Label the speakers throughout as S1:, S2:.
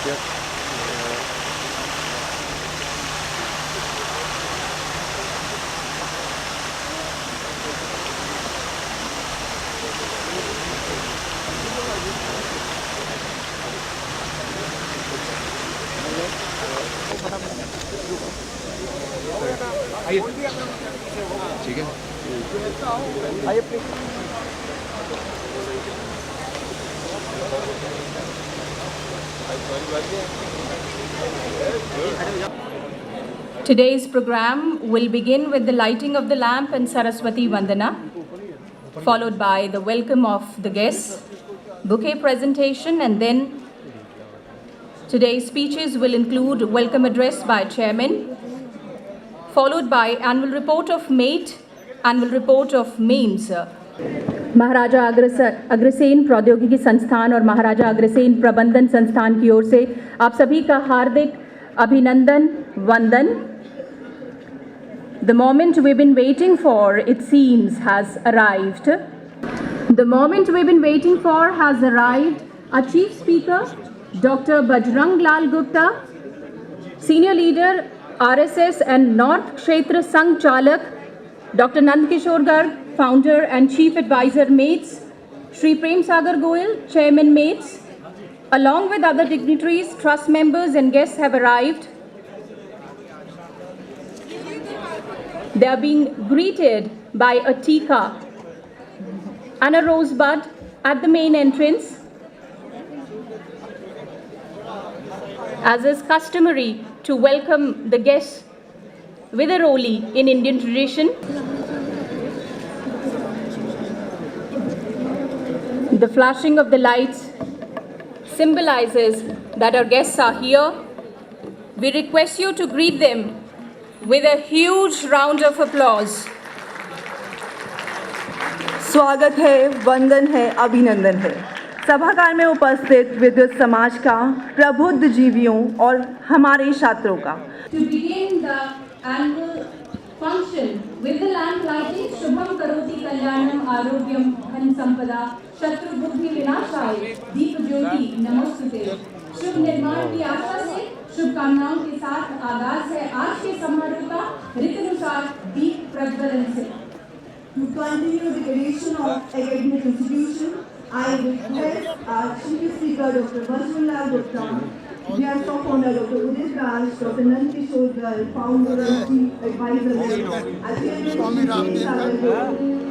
S1: ठीक है,
S2: आइए please.
S3: Today's program will begin with the lighting of the lamp and Saraswati Vandana, followed by the welcome of the guests, bouquet presentation, and then today's speeches will include welcome address by chairman, followed by annual report of MATE, annual report of MEMS. Maharaja Agrasen प्रौद्योगिकी संस्थान और महाराजा अग्रसेन प्रबंधन संस्थान की ओर से आप सभी का हार्दिक अभिनंदन, वंदन। The moment we've been waiting for, it seems, has arrived. The moment we've been waiting for has arrived. Our Chief Speaker, Dr. Bajrang Lal Gupta, Senior Leader, RSS and North Kshetra Sangh Chalak, Dr. Nand Kishore Garg, Founder and Chief Advisor MATES, Shri Prem Sagar Goyal, Chairman MATES, along with other dignitaries, trust members and guests have arrived. They are being greeted by a tika and a rosebud at the main entrance. As is customary to welcome the guests with a roli in Indian tradition. The flashing of the lights symbolizes that our guests are here. We request you to greet them with a huge round of applause.
S4: स्वागत है, वंदन है, अभिनंदन है। सभागार में उपस्थित विद्युत समाज का, प्रबुद्ध जीवियों और हमारे छात्रों का।
S3: To begin the annual function with the lamp lighting, Shubham Karoti Kalyanam Arogyam Dhan Sampada शत्रु बुद्धि विनाशाय दीप ज्योति नमोस्तुते। शुभ निर्माण की आशा से शुभकामनाओं के साथ आगाज है आज के समारोह का रीतिनुसार दीप प्रज्वलन से।
S4: To continue the creation of academic institution, I request our Chief Speaker Dr. Bajrang Lal Gupta, dear co-founder Dr. Udit Raj, Dr. Nand Kishore Garg, Founder and Chief Advisor,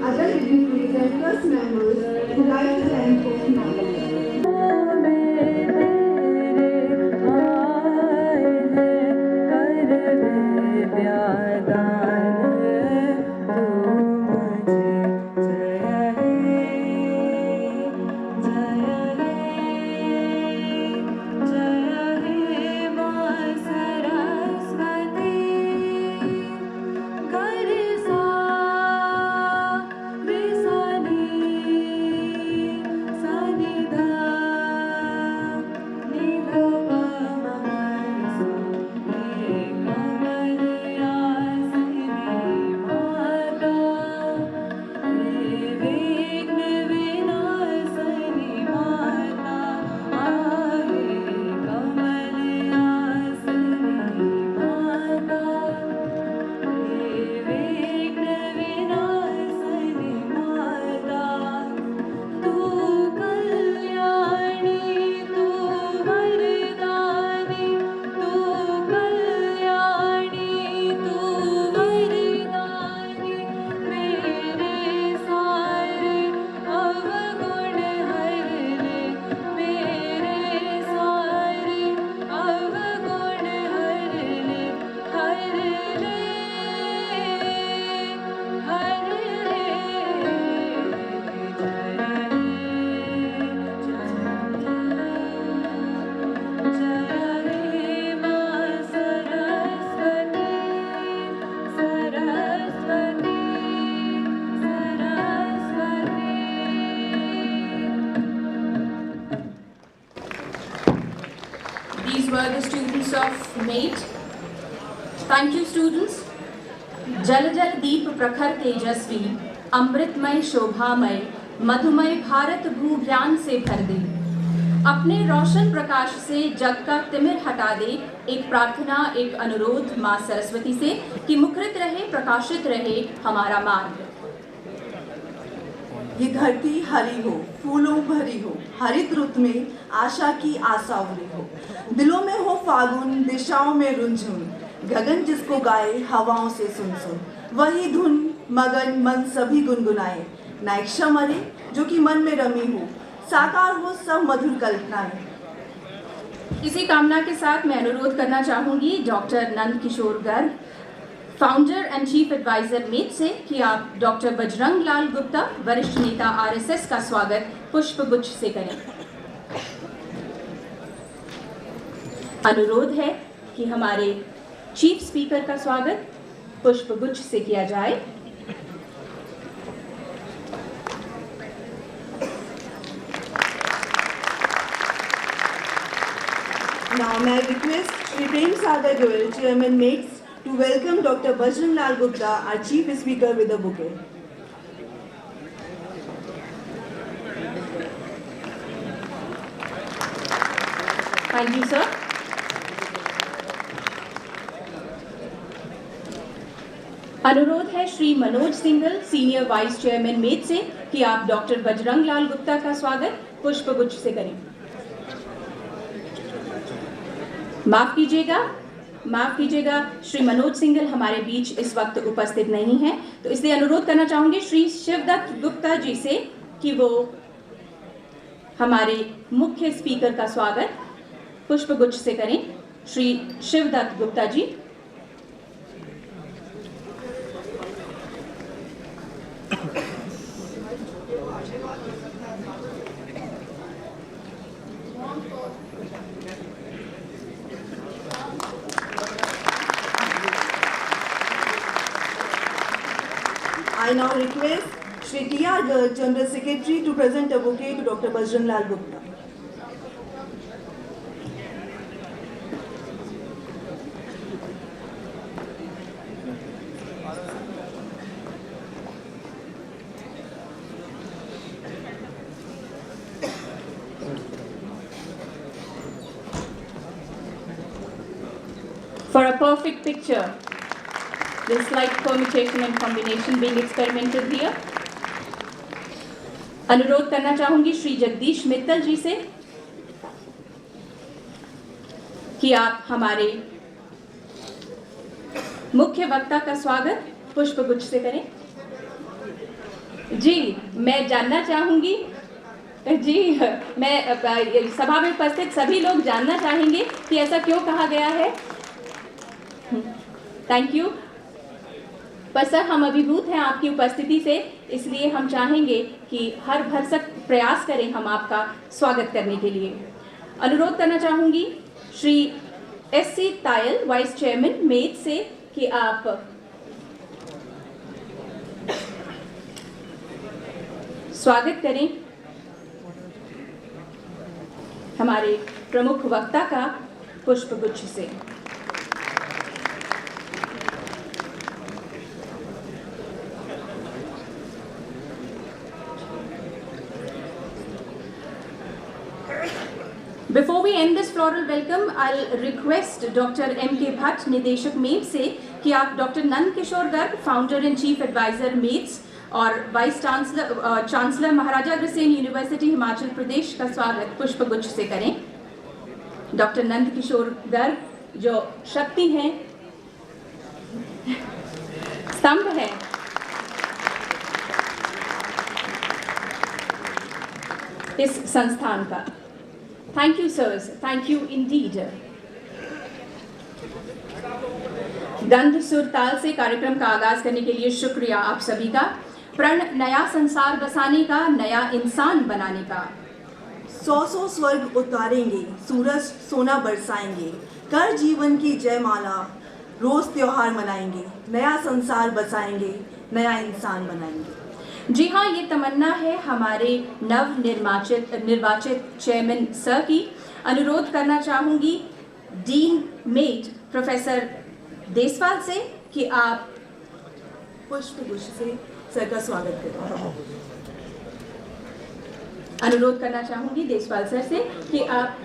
S4: other dignitaries and trust members to light the lamp of knowledge.
S3: These were the students of MATE. Thank you, students. जल जल दीप प्रखर तेजस्वी, अमृतमय शोभामय, मधुमय भारत भू ज्ञान से भर दे। अपने रोशन प्रकाश से जग का तिमिर हटा दे, एक प्रार्थना, एक अनुरोध माँ सरस्वती से कि मुखरित रहे, प्रकाशित रहे हमारा मार्ग।
S4: ये धरती हरी हो, फूलों भरी हो, हरित रुत में आशा की आसावरी हो, दिलों में हो फागुन, दिशाओं में रुंझुन, गगन जिसको गाए हवाओं से सुन सुन, वही धुन मगन मन सभी गुनगुनाए, ना एक क्षण मरे जो कि मन में रमी हो, साकार हो सब मधुर कल्पनाएं।
S3: इसी कामना के साथ मैं अनुरोध करना चाहूंगी doctor Nand Kishore Garg, founder and chief advisor MAIT से कि आप डॉक्टर बजरंग लाल गुप्ता, वरिष्ठ नेता आरएसएस का स्वागत पुष्पगुच्छ से करें। अनुरोध है कि हमारे चीफ स्पीकर का स्वागत पुष्पगुच्छ से किया जाए।
S4: Now may I request Shri Prem Sagar Goyal, Chairman Mates, to welcome Dr. Bajrang Lal Gupta, our Chief Speaker, with a bouquet.
S3: Thank you, sir. अनुरोध है Shri Manoj Singhal, senior vice chairman MAIT से कि आप डॉक्टर बजरंग लाल गुप्ता का स्वागत पुष्पगुच्छ से करें। माफ कीजिएगा, श्री मनोज सिंघल हमारे बीच इस वक्त उपस्थित नहीं हैं, तो इसलिए अनुरोध करना चाहूंगी श्री शिवदत्त गुप्ता जी से कि वो हमारे मुख्य स्पीकर का स्वागत पुष्पगुच्छ से करें। Shri Shivdatt Gupta ji.
S4: I now request Shri T.R. Garg, General Secretary, to present a bouquet to Dr. Bajrang Lal Gupta.
S3: For a perfect picture, this slight permutation and combination being experimented here. अनुरोध करना चाहूंगी श्री जगदीश मित्तल जी से कि आप हमारे मुख्य वक्ता का स्वागत पुष्पगुच्छ से करें। जी, मैं जानना चाहूंगी, मैं सभा में उपस्थित सभी लोग जानना चाहेंगे कि ऐसा क्यों कहा गया है। Thank you. पर सर, हम अभिभूत हैं आपकी उपस्थिति से, इसलिए हम चाहेंगे कि हर भरसक प्रयास करें हम आपका स्वागत करने के लिए। अनुरोध करना चाहूंगी Shri S C. Tayal, vice chairman MAIT से कि आप स्वागत करें हमारे प्रमुख वक्ता का पुष्पगुच्छ से। Before we end this floral welcome, I'll request Dr. M.K. Bhatt, निदेशक मेट से कि आप doctor Nand Kishore Garg, founder and chief advisor मेट्स और vice chancellor Maharaja Agrasen university Himachal Pradesh का स्वागत पुष्पगुच्छ से करें। डॉक्टर नंद किशोर गर्ग जो शक्ति हैं, स्तंभ है, इस संस्थान का। Thank you, sirs. Thank you indeed. गंध सुर ताल से कार्यक्रम का आगाज करने के लिए शुक्रिया आप सभी का। प्रण नया संसार बसाने का, नया इंसान बनाने का।
S4: 100 स्वर्ग उतारेंगे, सूरज सोना बरसाएंगे, कर जीवन की जयमाला, रोज त्योहार मनाएंगे, नया संसार बसाएंगे, नया इंसान बनाएंगे।
S3: जी हाँ, ये तमन्ना है हमारे नव निर्वाचित चेयरमैन सर की। अनुरोध करना चाहूँगी डीन मेट प्रोफेसर देसवाल से कि आप पुष्पगुच्छ से सर का स्वागत करें। अनुरोध करना चाहूंगी देशपाल सर से कि आप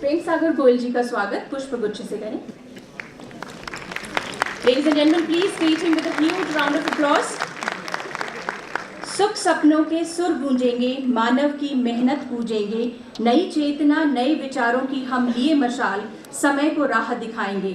S3: प्रेम सागर गोयल जी का स्वागत पुष्प गुच्छ से करें। Ladies and gentlemen, please greet him with a huge round of applause. सुख सपनों के सुर गूंजेंगे, मानव की मेहनत पूजेंगे, नई चेतना नए विचारों की हम लिए मशाल, समय को राह दिखाएंगे।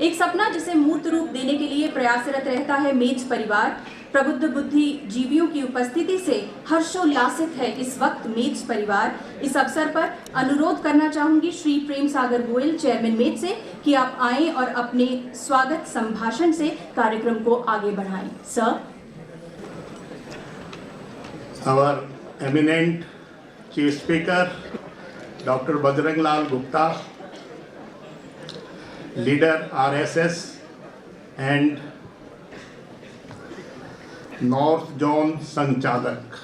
S3: एक सपना जिसे मूर्त रूप देने के लिए प्रयासरत रहता है मेट्स परिवार। प्रबुद्ध बुद्धि जीवियों की उपस्थिति से हर्षोल्लासित है इस वक्त मेट्स परिवार। इस अवसर पर अनुरोध करना चाहूंगी श्री प्रेम सागर गोयल चेयरमैन मेट्स से कि आप आएं और अपने स्वागत संभाषण से कार्यक्रम को आगे बढ़ाएं। Sir.
S1: Our eminent Chief Speaker, Dr. Bajrang Lal Gupta, leader RSS and North Zone Sanchalik,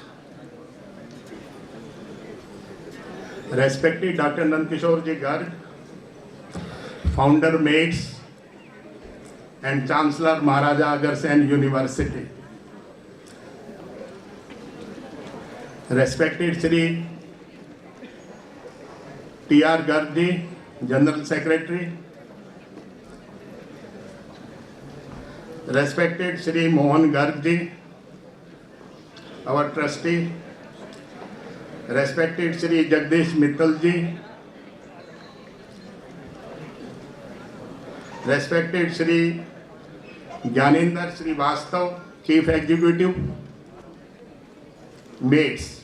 S1: respected Dr. Nandkishore Ji Garg, founder Mates and Chancellor Maharaja Agarsen University, respected Shri T.R. Garg Ji, General Secretary, respected Shri Mohan Garg Ji, our trustee, respected Shri Jagdish Mittal Ji, respected Shri Gyanendra Srivastav, Chief Executive, Mates,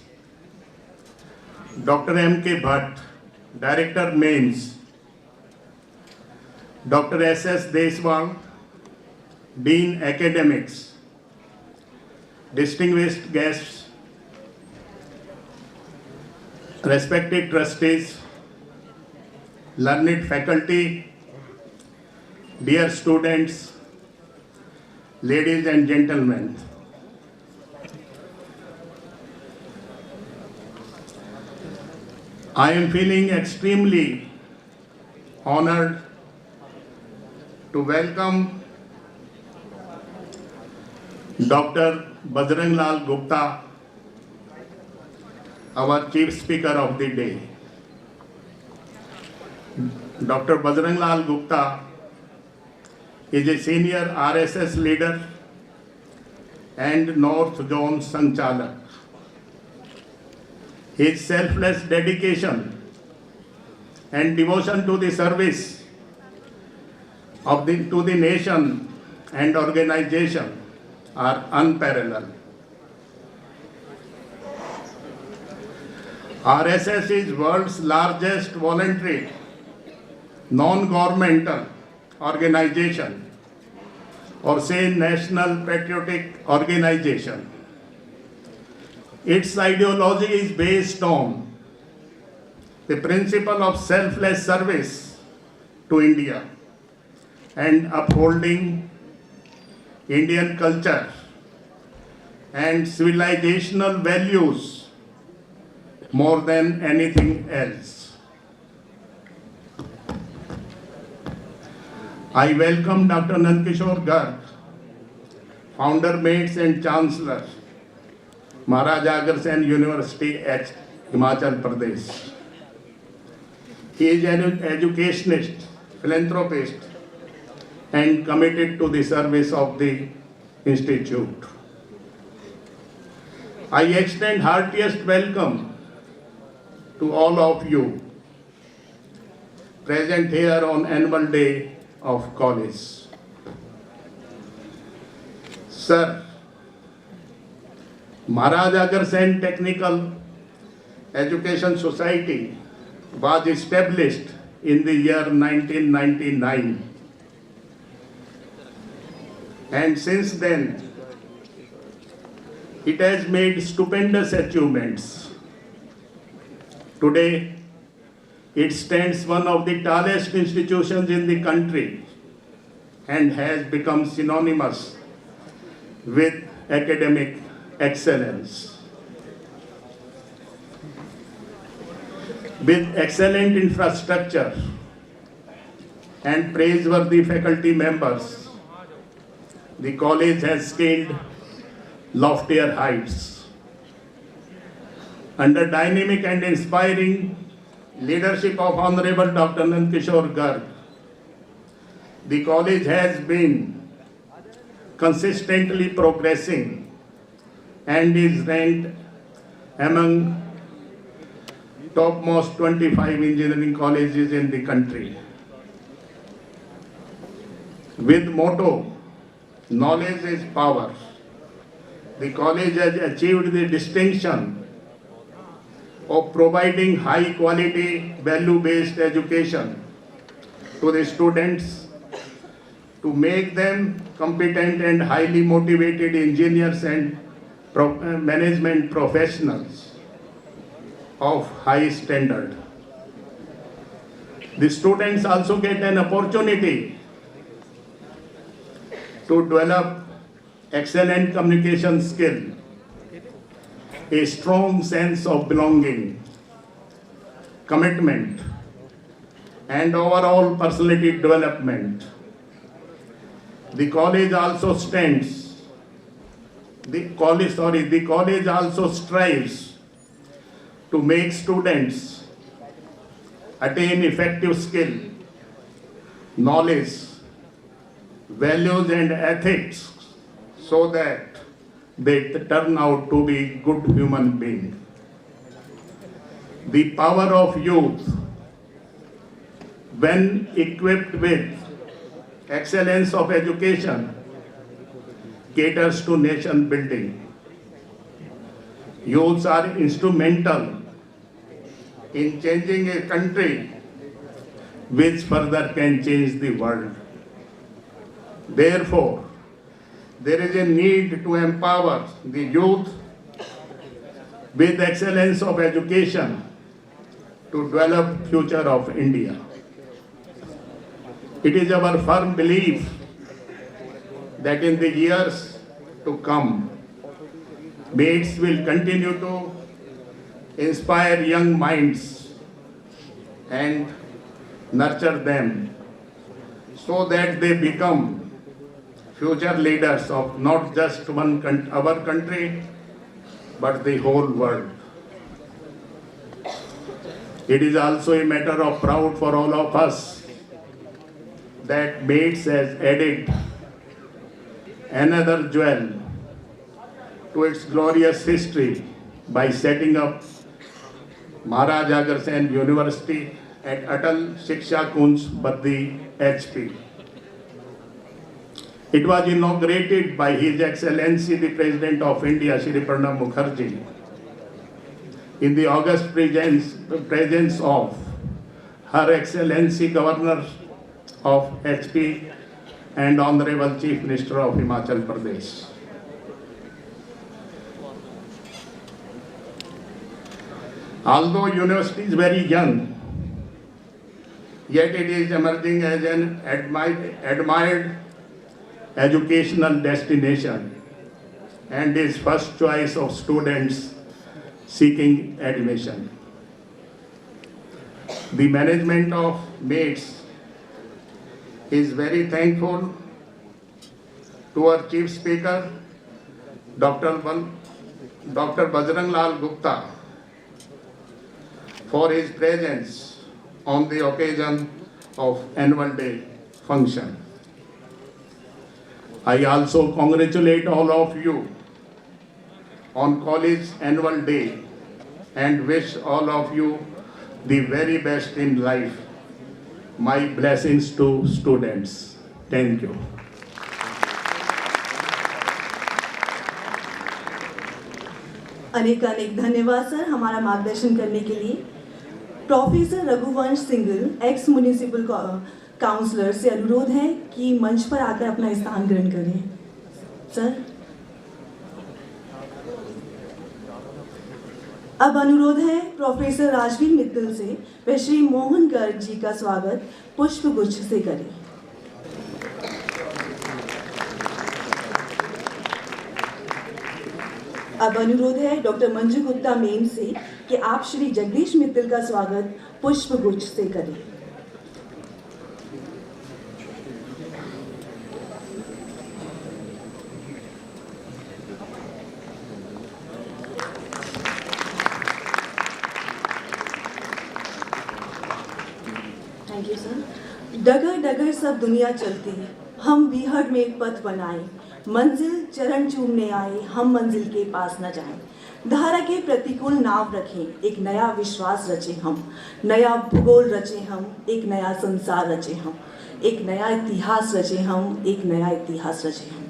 S1: Dr. M.K. Bhatt, Director Mains, Dr. S.S. Deswal, Dean Academics, distinguished guests, respected trustees, learned faculty, dear students, ladies and gentlemen. I am feeling extremely honored to welcome Dr. Bajrang Lal Gupta, our Chief Speaker of the day. Dr. Bajrang Lal Gupta is a senior RSS leader and North Zone Sanchalak. His selfless dedication and devotion to the service to the nation and organization are unparalleled. RSS is world's largest voluntary non-governmental organization, or say national patriotic organization. Its ideology is based on the principle of selfless service to India and upholding Indian culture and civilizational values more than anything else. I welcome Dr. Nandkishore Garg, founder, Mates and Chancellor, Maharaja Agarsen University at Himachal Pradesh. He is an educationist, philanthropist, and committed to the service of the institute. I extend heartiest welcome to all of you present here on annual day of college. Sir, Maharaja Agarsen Technical Education Society was established in the year 1999, and since then it has made stupendous achievements. Today it stands one of the tallest institutions in the country and has become synonymous with academic excellence. With excellent infrastructure and praiseworthy faculty members, the college has scaled loftier heights. Under dynamic and inspiring leadership of Honorable Dr. Nandkishore Garg, the college has been consistently progressing and is ranked among topmost 25 engineering colleges in the country. With motto, knowledge is power, the college has achieved the distinction of providing high quality, value-based education to the students to make them competent and highly motivated engineers and management professionals of high standard. The students also get an opportunity to develop excellent communication skill, a strong sense of belonging, commitment, and overall personality development. The college also strives to make students attain effective skill, knowledge, values and ethics so that they turn out to be good human beings. The power of youth, when equipped with excellence of education, caters to nation building. Youths are instrumental in changing a country which further can change the world. Therefore, there is a need to empower the youth with excellence of education to develop future of India. It is our firm belief that in the years to come, MATES will continue to inspire young minds and nurture them so that they become future leaders of not just our country, but the whole world. It is also a matter of pride for all of us that MATES has added another jewel to its glorious history by setting up Maharaj Agarsen University at Atal Shiksha Kunj, Baddi, HP. It was inaugurated by His Excellency the President of India, Shri Pranab Mukherjee, in the august presence of Her Excellency Governor of HP and Honorable Chief Minister of Himachal Pradesh. Although university is very young, yet it is emerging as an admired educational destination and is first choice of students seeking admission. The management of MATES is very thankful to our Chief Speaker, Dr. Bajrang Lal Gupta, for his presence on the occasion of annual day function. I also congratulate all of you on college annual day and wish all of you the very best in life. My blessings to students. Thank you.
S4: अनेक धन्यवाद sir हमारा मार्गदर्शन करने के लिए। Professor Raghuvansh Singhal ex municipal councillor से अनुरोध है कि मंच पर आकर अपना स्थान ग्रहण करें। सर अब अनुरोध है प्रोफेसर राजवीर मित्तल से वे श्री मोहन गर्ग जी का स्वागत पुष्प गुच्छ से करें। अब अनुरोध है डॉक्टर मंजू गुप्ता मेम से कि आप श्री जगदीश मित्तल का स्वागत पुष्प गुच्छ से करें। Thank you sir. डगर डगर सब दुनिया चलती, हम बीहड़ में एक पथ बनाए, मंजिल चरण चूमने आए, हम मंजिल के पास न जाएं। धारा के प्रतिकूल नाव रखें, एक नया विश्वास रचे हम, नया भूगोल रचे हम, एक नया संसार रचे हम, एक नया इतिहास रचे हम, एक नया इतिहास रचे हम।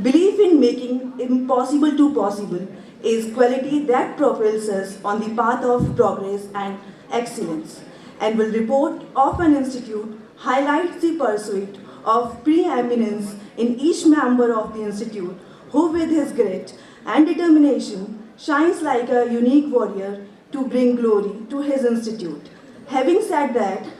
S4: Belief in making impossible to possible is quality that propels us on the path of progress and excellence, and will report of an institute highlights the pursuit of preeminence in each member of the institute, who with his grit and determination shines like a unique warrior to bring glory to his institute. Having said that,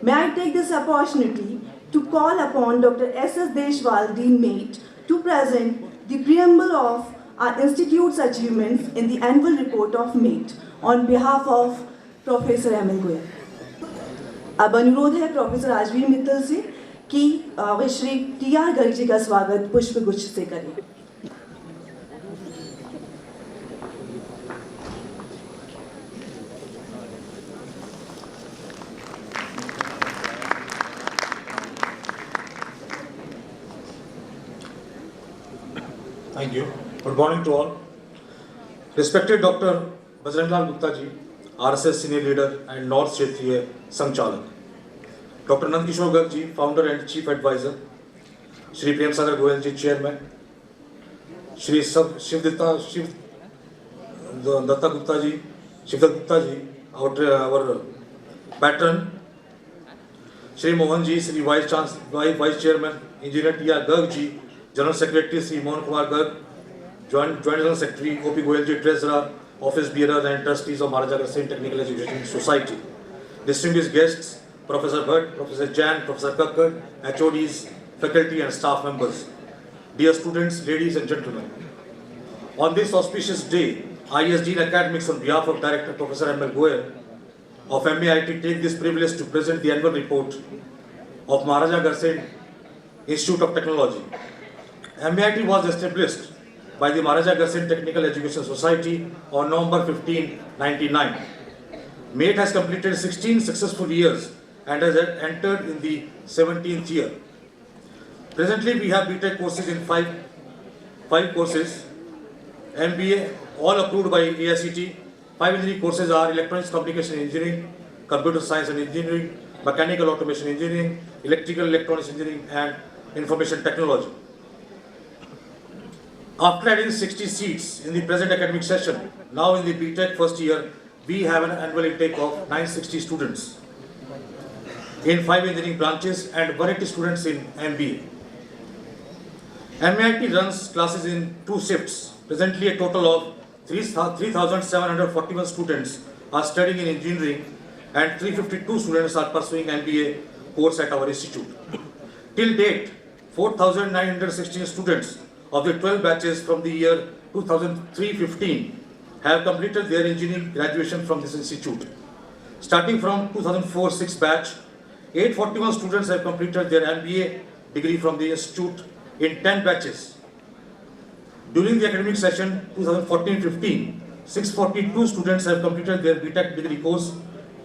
S4: may I take this opportunity to call upon Dr. S.S. Deshwal, Dean Mate, to present the preamble of our institute's achievements in the annual report of MATE on behalf of Professor M.L. Goyal. अब अनुरोध है professor Rajveer Mittal से कि वे Shri TR. Garg ji का स्वागत पुष्पगुच्छ से करें।
S5: Thank you. Good morning to all. Respected Dr. Bajrang Lal Gupta ji, RSS senior leader and North Kshetriya Sanchchalak. Dr. Nand Kishore Garg ji, founder and chief advisor. Shri Prem Sagar Goyal ji, chairman. Shri Shivdatta Gupta ji, our patron. Shri Mohan ji, Shri Vice Chairman, Engineer T.R. Garg ji, General Secretary Sri Mohan Kumar Garg, Joint General Secretary O.P. Goyal ji, Treasurer, Office Bearers and Trustees of Maharaja Agrasen Technical Education Society. Distinguished guests, Professor Bhatt, Professor Jan, Professor Kakkar, HODs, faculty and staff members. Dear students, ladies and gentlemen, on this auspicious day, ISD Academics on behalf of Director Professor M.L. Goyal of MAIT take this privilege to present the annual report of Maharaja Agrasen Institute of Technology. MAIT was established by the Maharaja Agrasen Technical Education Society on November 15, 1999. MAIT has completed 16 successful years and has entered in the 17th year. Presently, we have BTech courses in five courses, MBA, all approved by AICTE. 5 engineering courses are Electronics Communication Engineering, Computer Science and Engineering, Mechanical Automation Engineering, Electrical Electronics Engineering, and Information Technology. After adding 60 seats in the present academic session, now in the BTech first year, we have an annual intake of 960 students in 5 engineering branches and 180 students in MBA. MAIT runs classes in 2 shifts. Presently, a total of 3,741 students are studying in engineering and 352 students are pursuing MBA course at our institute. Till date, 4,916 students of the 12 batches from the year 2003-15 have completed their engineering graduation from this institute. Starting from 2004-6 batch, 841 students have completed their MBA degree from the institute in 10 batches. During the academic session 2014-15, 642 students have completed their BTech degree course,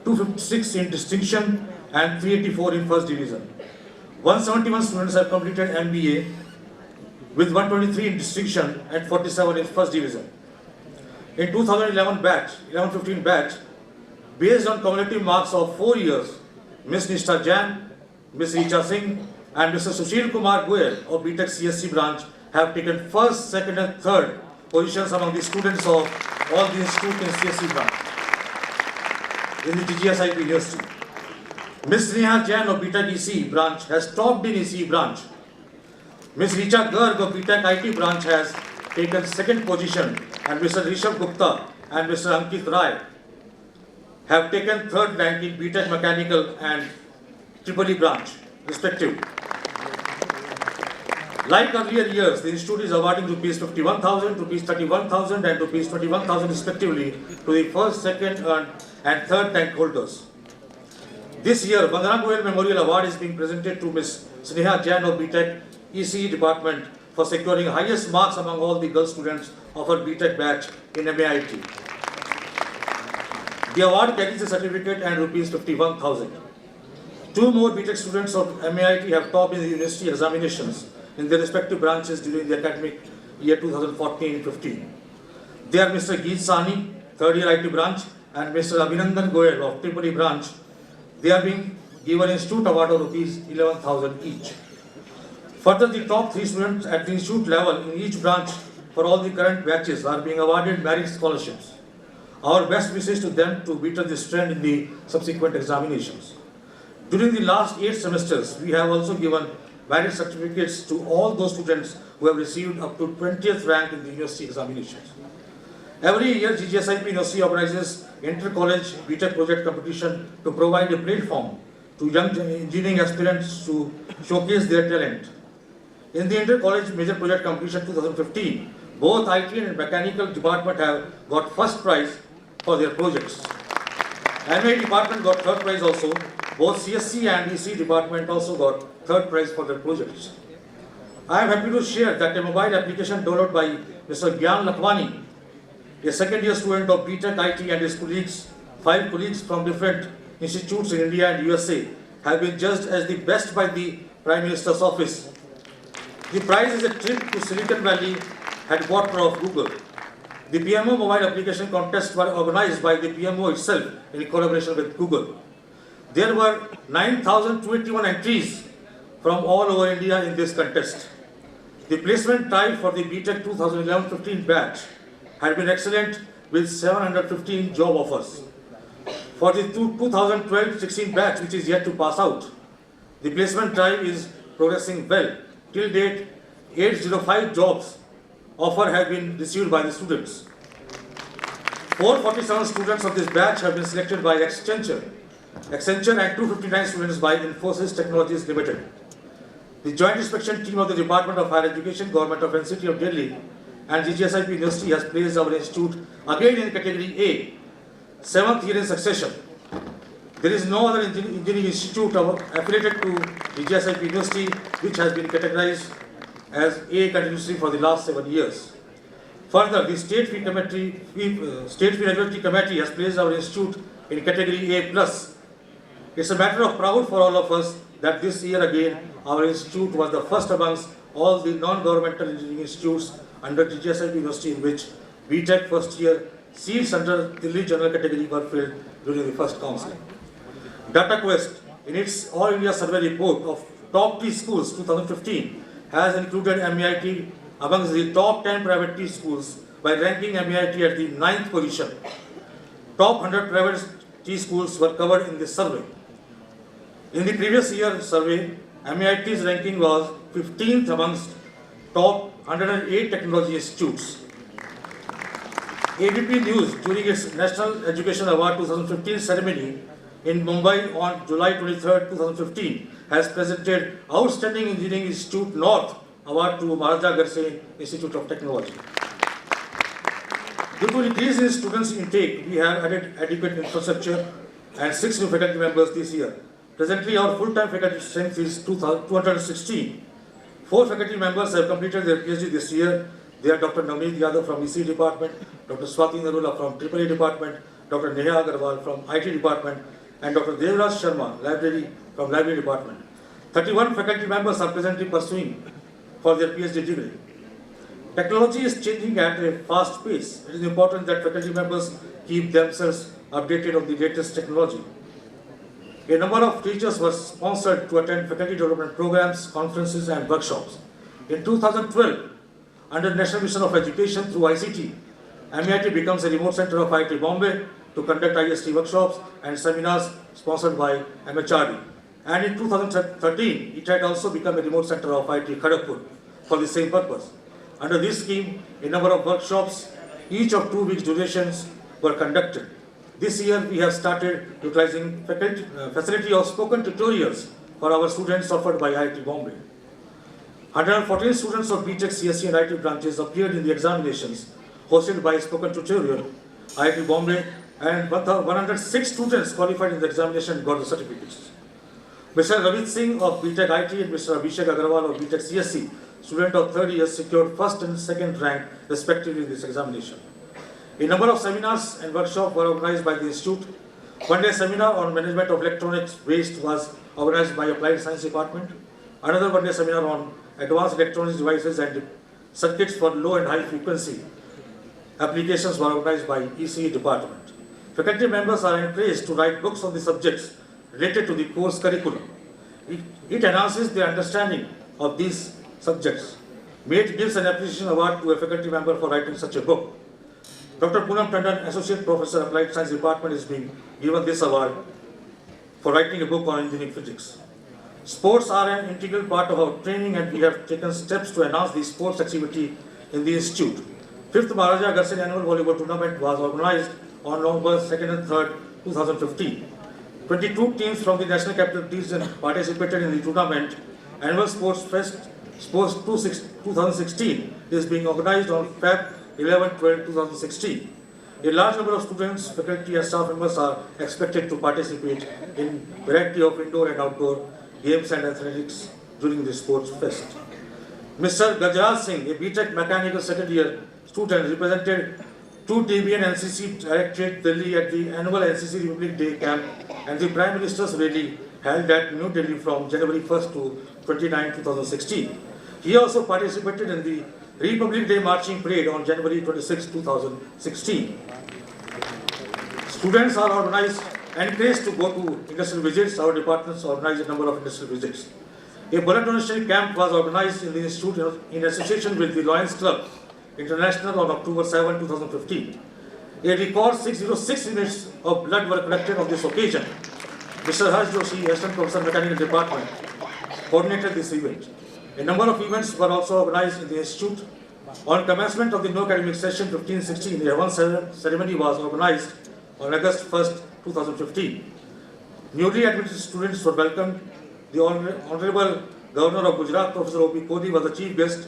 S5: 256 in distinction and 384 in first division. 171 students have completed MBA with 123 in distinction and 47 in first division. In 2011-15 batch, based on cumulative marks of 4 years, Ms. Nishtha Jain, Ms. Richa Singh, and Mr. Sushil Kumar Goyal of BTech CSC branch have taken first, second, and third positions among the students of all the institutes in CSC branch in the TGSIP University. Ms. Neha Jain of BTech EC branch has topped in EC branch. Ms. Richa Garg of BTech IT branch has taken second position, and Mr. Rishabh Gupta and Mr. Ankit Rai have taken third rank in BTech Mechanical and EEE branch, respectively. Like earlier years, the institute is awarding rupees 51,000, rupees 31,000 and rupees 21,000 respectively to the first, second and third rank holders. This year, Vandana Goyal Memorial Award is being presented to Ms. Sneha Jain of BTech ECE department for securing highest marks among all the girl students of her BTech batch in MAIT. The award carries a certificate and rupees 51,000. 2 more BTech students of MIT have topped in the university examinations in their respective branches during the academic year 2014-15. They are Mr. Geet Sani, third year IT branch, and Mr. Abhinandan Goyal of Triple E branch. They are being given Institute Award of rupees 11,000 each. Further, the top 3 students at the institute level in each branch for all the current batches are being awarded merit scholarships. Our best wishes to them to better this trend in the subsequent examinations. During the last 8 semesters, we have also given merit certificates to all those students who have received up to 20th rank in the university examinations. Every year, GGSIP University organizes inter-college BTech project competition to provide a platform to young engineering aspirants to showcase their talent. In the inter-college major project competition 2015, both IT and mechanical department have got first prize for their projects. MA department got third prize also. Both CSC and EC department also got third prize for their projects. I am happy to share that a mobile application developed by Mr. Gyan Lakhwani, a second year student of BTech IT, and his colleagues, 5 colleagues from different institutes in India and USA, have been judged as the best by the Prime Minister's office. The prize is a trip to Silicon Valley, headquarters of Google. The PMO mobile application contests were organized by the PMO itself in collaboration with Google. There were 9,021 entries from all over India in this contest. The placement time for the BTech 2011-15 batch had been excellent with 715 job offers. For the 2012-16 batch, which is yet to pass out, the placement drive is progressing well. Till date, 805 jobs offer have been received by the students. 447 students of this batch have been selected by Accenture and 259 students by Infosys Technologies Limited. The joint inspection team of the Department of Higher Education, Government of NCT of Delhi, and GGSIP University has placed our institute again in category A, 7th year in succession. There is no other engineering institute affiliated to GGSIP University which has been categorized as A continuously for the last 7 years. Further, the State Fee Regulatory Committee has placed our institute in category A+. It's a matter of pride for all of us that this year again our institute was the first amongst all the non-governmental engineering institutes under GGSIP University in which BTech first year seats under Delhi general category were filled during the first counseling. DataQuest, in its All India Survey report of top T schools 2015, has included MIT amongst the top 10 private T schools by ranking MIT at the 9th position. Top 100 private T schools were covered in this survey. In the previous year survey, MIT's ranking was 15th amongst top 108 technology institutes. ABP News, during its National Education Award 2015 ceremony in Mumbai on July 23, 2015, has presented Outstanding Engineering Institute North Award to Maharaja Garsey Institute of Technology. Due to increase in students' intake, we have added adequate infrastructure and 6 new faculty members this year. Presently, our full-time faculty strength is 216. 4 faculty members have completed their PhD this year. They are Dr. Navneet Yadav from EC department, Dr. Swati Narula from AAA department, Dr. Neha Agarwal from IT department, and Dr. Devraj Sharma, library from library department. 31 faculty members are presently pursuing for their PhD degree. Technology is changing at a fast pace. It is important that faculty members keep themselves updated on the latest technology. A number of teachers were sponsored to attend faculty development programs, conferences, and workshops. In 2012, under National Mission of Education through ICT, MIT becomes a remote center of IIT Bombay to conduct IST workshops and seminars sponsored by MHRD. And in 2013, it had also become a remote center of IIT Kharagpur for the same purpose. Under this scheme, a number of workshops, each of 2 weeks durations, were conducted. This year, we have started utilizing facility of spoken tutorials for our students offered by IIT Bombay. 114 students of BTech, CSC, and IT branches appeared in the examinations hosted by Spoken Tutorial, IIT Bombay, and 106 students qualified in the examination and got the certificates. Mr. Ravit Singh of BTech IT and Mr. Abhishek Agarwal of BTech CSC, student of 3rd year, secured 1st and 2nd rank respectively in this examination. A number of seminars and workshops were organized by the institute. One-day seminar on management of electronics waste was organized by Applied Science Department. Another one-day seminar on advanced electronic devices and circuits for low and high frequency applications were organized by ECE department. Faculty members are encouraged to write books on the subjects related to the course curriculum. It enhances their understanding of these subjects. MATE gives an appreciation award to a faculty member for writing such a book. Dr. Poonam Tandon, Associate Professor, Applied Science Department, is being given this award for writing a book on engineering physics. Sports are an integral part of our training, and we have taken steps to enhance the sports activity in the institute. 5th Maharaja Agarsen Annual Volleyball Tournament was organized on November 2nd and 3rd, 2015. 22 teams from the National Capital Region participated in the tournament. Annual Sports Fest Sports 2016 is being organized on Feb 11-12, 2016. A large number of students, faculty and staff members are expected to participate in variety of indoor and outdoor games and athletics during the Sports Fest. Mr. Gajraj Singh, a BTech Mechanical second year student, represented 2 TB and NCC Directorate Delhi at the annual NCC Republic Day camp and the Prime Minister's rally held at New Delhi from January 1st to 29, 2016. He also participated in the Republic Day marching parade on January 26, 2016. Students are encouraged to go to industrial visits. Our departments organize a number of industrial visits. A blood donation camp was organized in the institute in association with the Lions Club International on October 7, 2015. A record 606 units of blood were collected on this occasion. Mr. Harsh Joshi, Assistant Professor, Mechanical Department, coordinated this event. A number of events were also organized in the institute. On commencement of the new academic session 15-16, a Yavan ceremony was organized on August 1st, 2015. Newly admitted students were welcomed. The Honorable Governor of Gujarat, Professor O.P. Kodi, was the chief guest.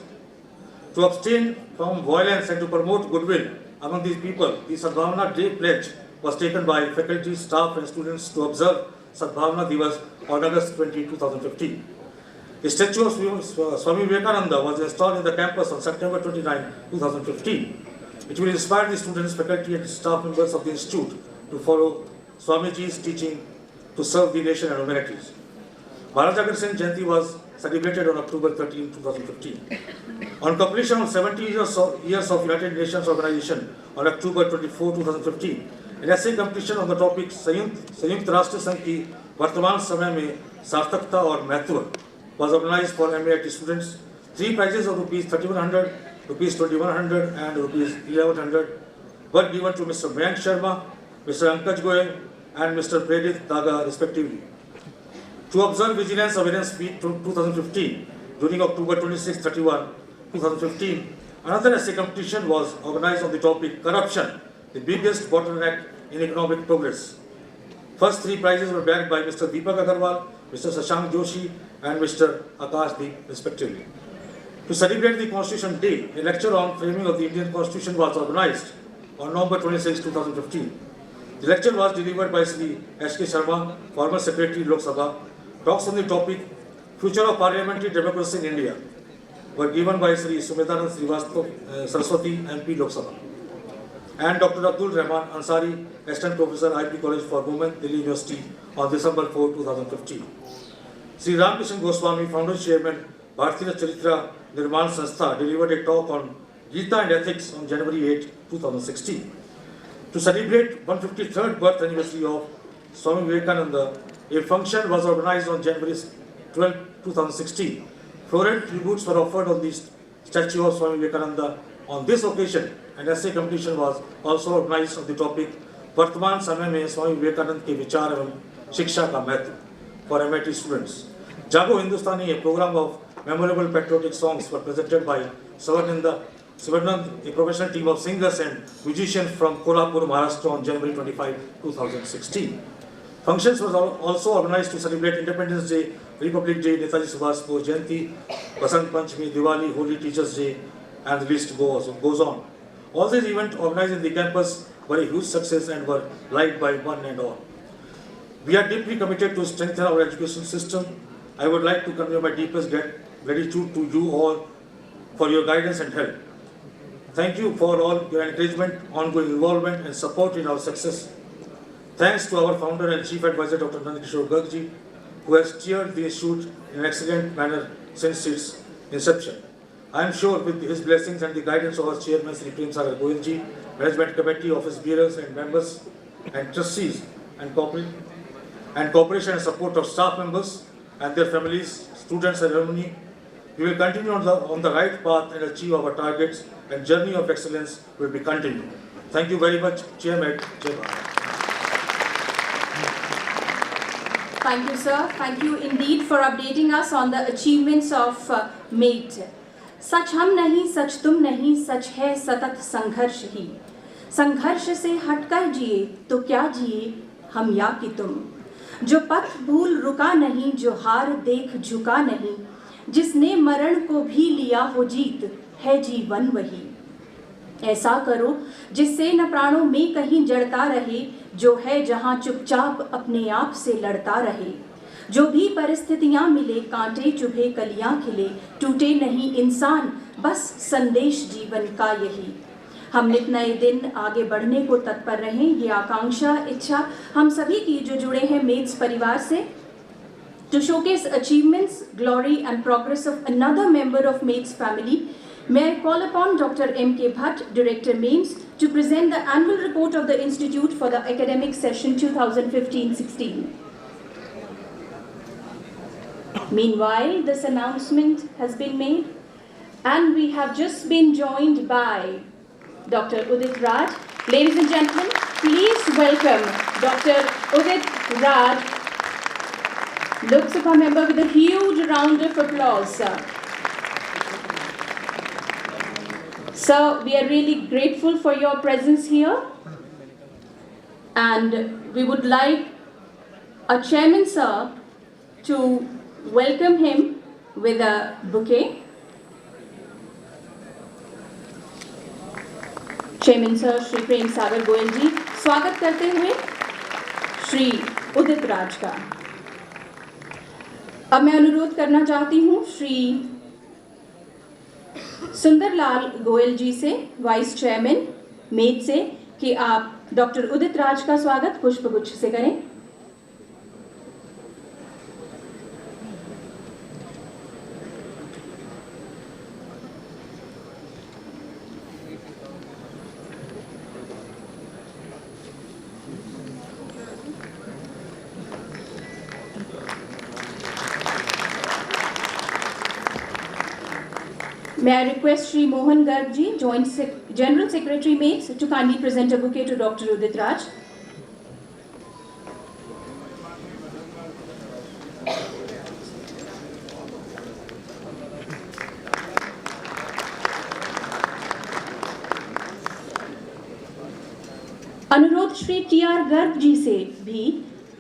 S5: To abstain from violence and to promote goodwill among these people, the Sadbhavana Day pledge was taken by faculty, staff and students to observe Sadbhavana Divas on August 20, 2015. A statue of Swami Vivekananda was installed in the campus on September 29, 2015. It will inspire the students, faculty and staff members of the institute to follow Swamiji's teaching to serve the nation and humanities. Maharaja Agarsen Jayanti was celebrated on October 13, 2015. On completion of 70 years of United Nations Organization on October 24, 2015, an essay competition on the topic संयुक्त राष्ट्र संघ की वर्तमान समय में सार्थकता और महत्व was organized for MAIT students. 3 prizes of rupees 3,100, rupees 2,100 and rupees 1,100 were given to Mr. Mayank Sharma, Mr. Ankaj Goyal and Mr. Predit Daga respectively. To observe Vigilance Awareness Week 2015 during October 26-31, 2015, another essay competition was organized on the topic Corruption, the biggest bottleneck in economic progress. First 3 prizes were bagged by Mr. Deepak Agarwal, Mr. Shashank Joshi and Mr. Akash Deep respectively. To celebrate the Constitution Day, a lecture on framing of the Indian Constitution was organized on November 26, 2015. The lecture was delivered by Sri S.K. Sharma, former Secretary Lok Sabha. Talks on the topic Future of Parliamentary Democracy in India were given by Sri Sumedanand Srivastava Saraswati, MP Lok Sabha, and Dr. Abdul Rahman Ansari, Assistant Professor, IP College for Women, Delhi University on December 4, 2015. Sri Ramkishan Goswami, Founder Chairman, Bharatiya Charitra Nirman Sanstha, delivered a talk on Gita and Ethics on January 8, 2016. To celebrate 153rd birth anniversary of Swami Vivekananda, a function was organized on January 12, 2016. Floral tributes were offered on the statue of Swami Vivekananda. On this occasion, an essay competition was also organized on the topic वर्तमान समय में स्वामी विवेकानंद के विचार एवं शिक्षा का महत्व for MIT students. Jago Hindustani, a program of memorable patriotic songs, were presented by Sivanand, a professional team of singers and musicians from Kolhapur, Maharashtra on January 25, 2016. Functions were also organized to celebrate Independence Day, Republic Day, Netaji Subhash Bose Jayanti, Basant Panchami, Diwali, Holy Teachers Day, and the list goes on. All these events organized in the campus were a huge success and were liked by one and all. We are deeply committed to strengthen our education system. I would like to convey my deepest gratitude to you all for your guidance and help. Thank you for all your encouragement, ongoing involvement and support in our success. Thanks to our founder and chief advisor, Dr. Nandakishore Gargji, who has steered the institute in an excellent manner since its inception. I am sure with his blessings and the guidance of our chairman, Sri Prem Sagar Goyalji, management committee, office bearers and members and trustees and cooperation and support of staff members and their families, students and alumni, we will continue on the right path and achieve our targets, and journey of excellence will be continued. Thank you very much, Chairman. Jai Bharat.
S3: Thank you, sir. Thank you indeed for updating us on the achievements of MATE. सच हम नहीं, सच तुम नहीं, सच है सतत संघर्ष ही. संघर्ष से हटकर जिए तो क्या जिए हम या कि तुम. जो पथ भूल रुका नहीं, जो हार देख झुका नहीं, जिसने मरण को भी लिया हो जीत, है जीवन वही. ऐसा करो जिससे न प्राणों में कहीं जड़ता रहे, जो है जहां चुपचाप अपने आप से लड़ता रहे. जो भी परिस्थितियां मिले, कांटे चुभे कलियां खिले, टूटे नहीं इंसान, बस संदेश जीवन का यही. हम नित नए दिन आगे बढ़ने को तत्पर रहें, ये आकांक्षा इच्छा हम सभी की जो जुड़े हैं मेट्स परिवार से. To showcase achievements, glory and progress of another member of MATE's family, may I call upon Dr. M.K. Bhatt, Director MAIMS, to present the annual report of the Institute for the academic session 2015-16. Meanwhile, this announcement has been made, and we have just been joined by Dr. Udit Raj. Ladies and gentlemen, please welcome Dr. Udit Raj, Lok Sabha member, with a huge round of applause, sir. Sir, we are really grateful for your presence here, and we would like our chairman, sir, to welcome him with a bouquet. Chairman sir, Shri Prem Sagar Goyal ji, स्वागत करते हुए श्री उदित राज का. अब मैं अनुरोध करना चाहती हूँ श्री सुंदरलाल गोयल जी से, वाइस चेयरमैन मेट से, कि आप डॉक्टर उदित राज का स्वागत पुष्पगुच्छ से करें. May I request Shri Mohan Garg ji, General Secretary MATES, to kindly present a bouquet to Dr. Udit Raj. अनुरोध श्री टी.आर. गर्ग जी से भी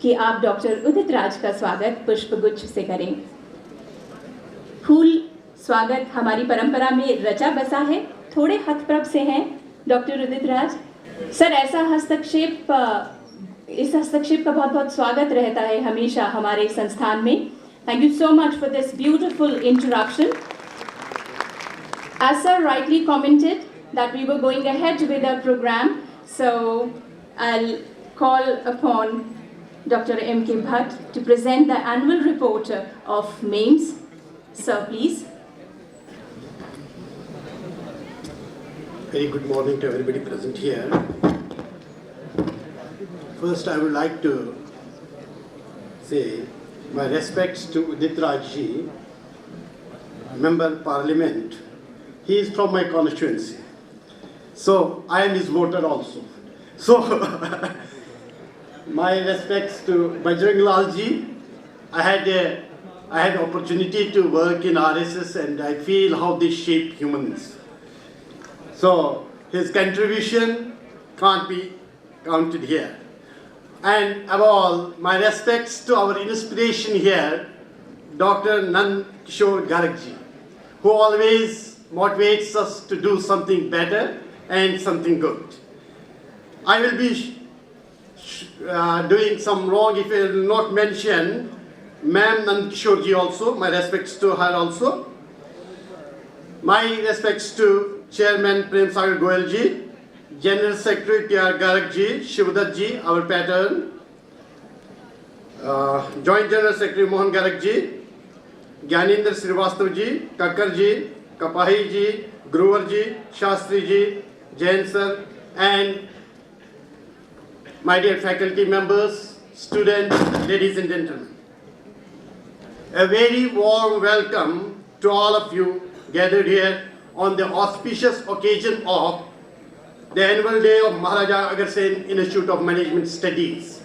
S3: कि आप डॉक्टर उदित राज का स्वागत पुष्पगुच्छ से करें. फूल स्वागत हमारी परंपरा में रचा बसा है, थोड़े हथप्रभ से हैं डॉक्टर उदित राज. सर, ऐसा हस्तक्षेप, इस हस्तक्षेप का बहुत बहुत स्वागत रहता है हमेशा हमारे संस्थान में. Thank you so much for this beautiful interruption. As sir rightly commented that we were going ahead with our program, so I'll call upon Dr. M.K. Bhatt to present the annual report of MAIMS. Sir, please.
S6: Very good morning to everybody present here. First, I would like to say my respects to Udit Raj ji, Member Parliament. He is from my constituency, so I am his voter also. So, my respects to Bajrang Lal ji. I had opportunity to work in RSS, and I feel how they shape humans. So his contribution can't be counted here. And above all, my respects to our inspiration here, Dr. Nand Kishore Garg ji, who always motivates us to do something better and something good. I will be doing some wrong if I will not mention Ma'am Nand Kishore ji also. My respects to her also. My respects to Chairman Prem Sagar Goyal ji, General Secretary T.R. Garg ji, Shivdat ji, our patron, Joint General Secretary Mohan Garg ji, Gyanendra Srivastav ji, Kakkar ji, Kapahi ji, Grover ji, Shastri ji, Jain sir, and my dear faculty members, students, ladies and gentlemen. A very warm welcome to all of you gathered here on the auspicious occasion of the annual day of Maharaja Agarsen Institute of Management Studies.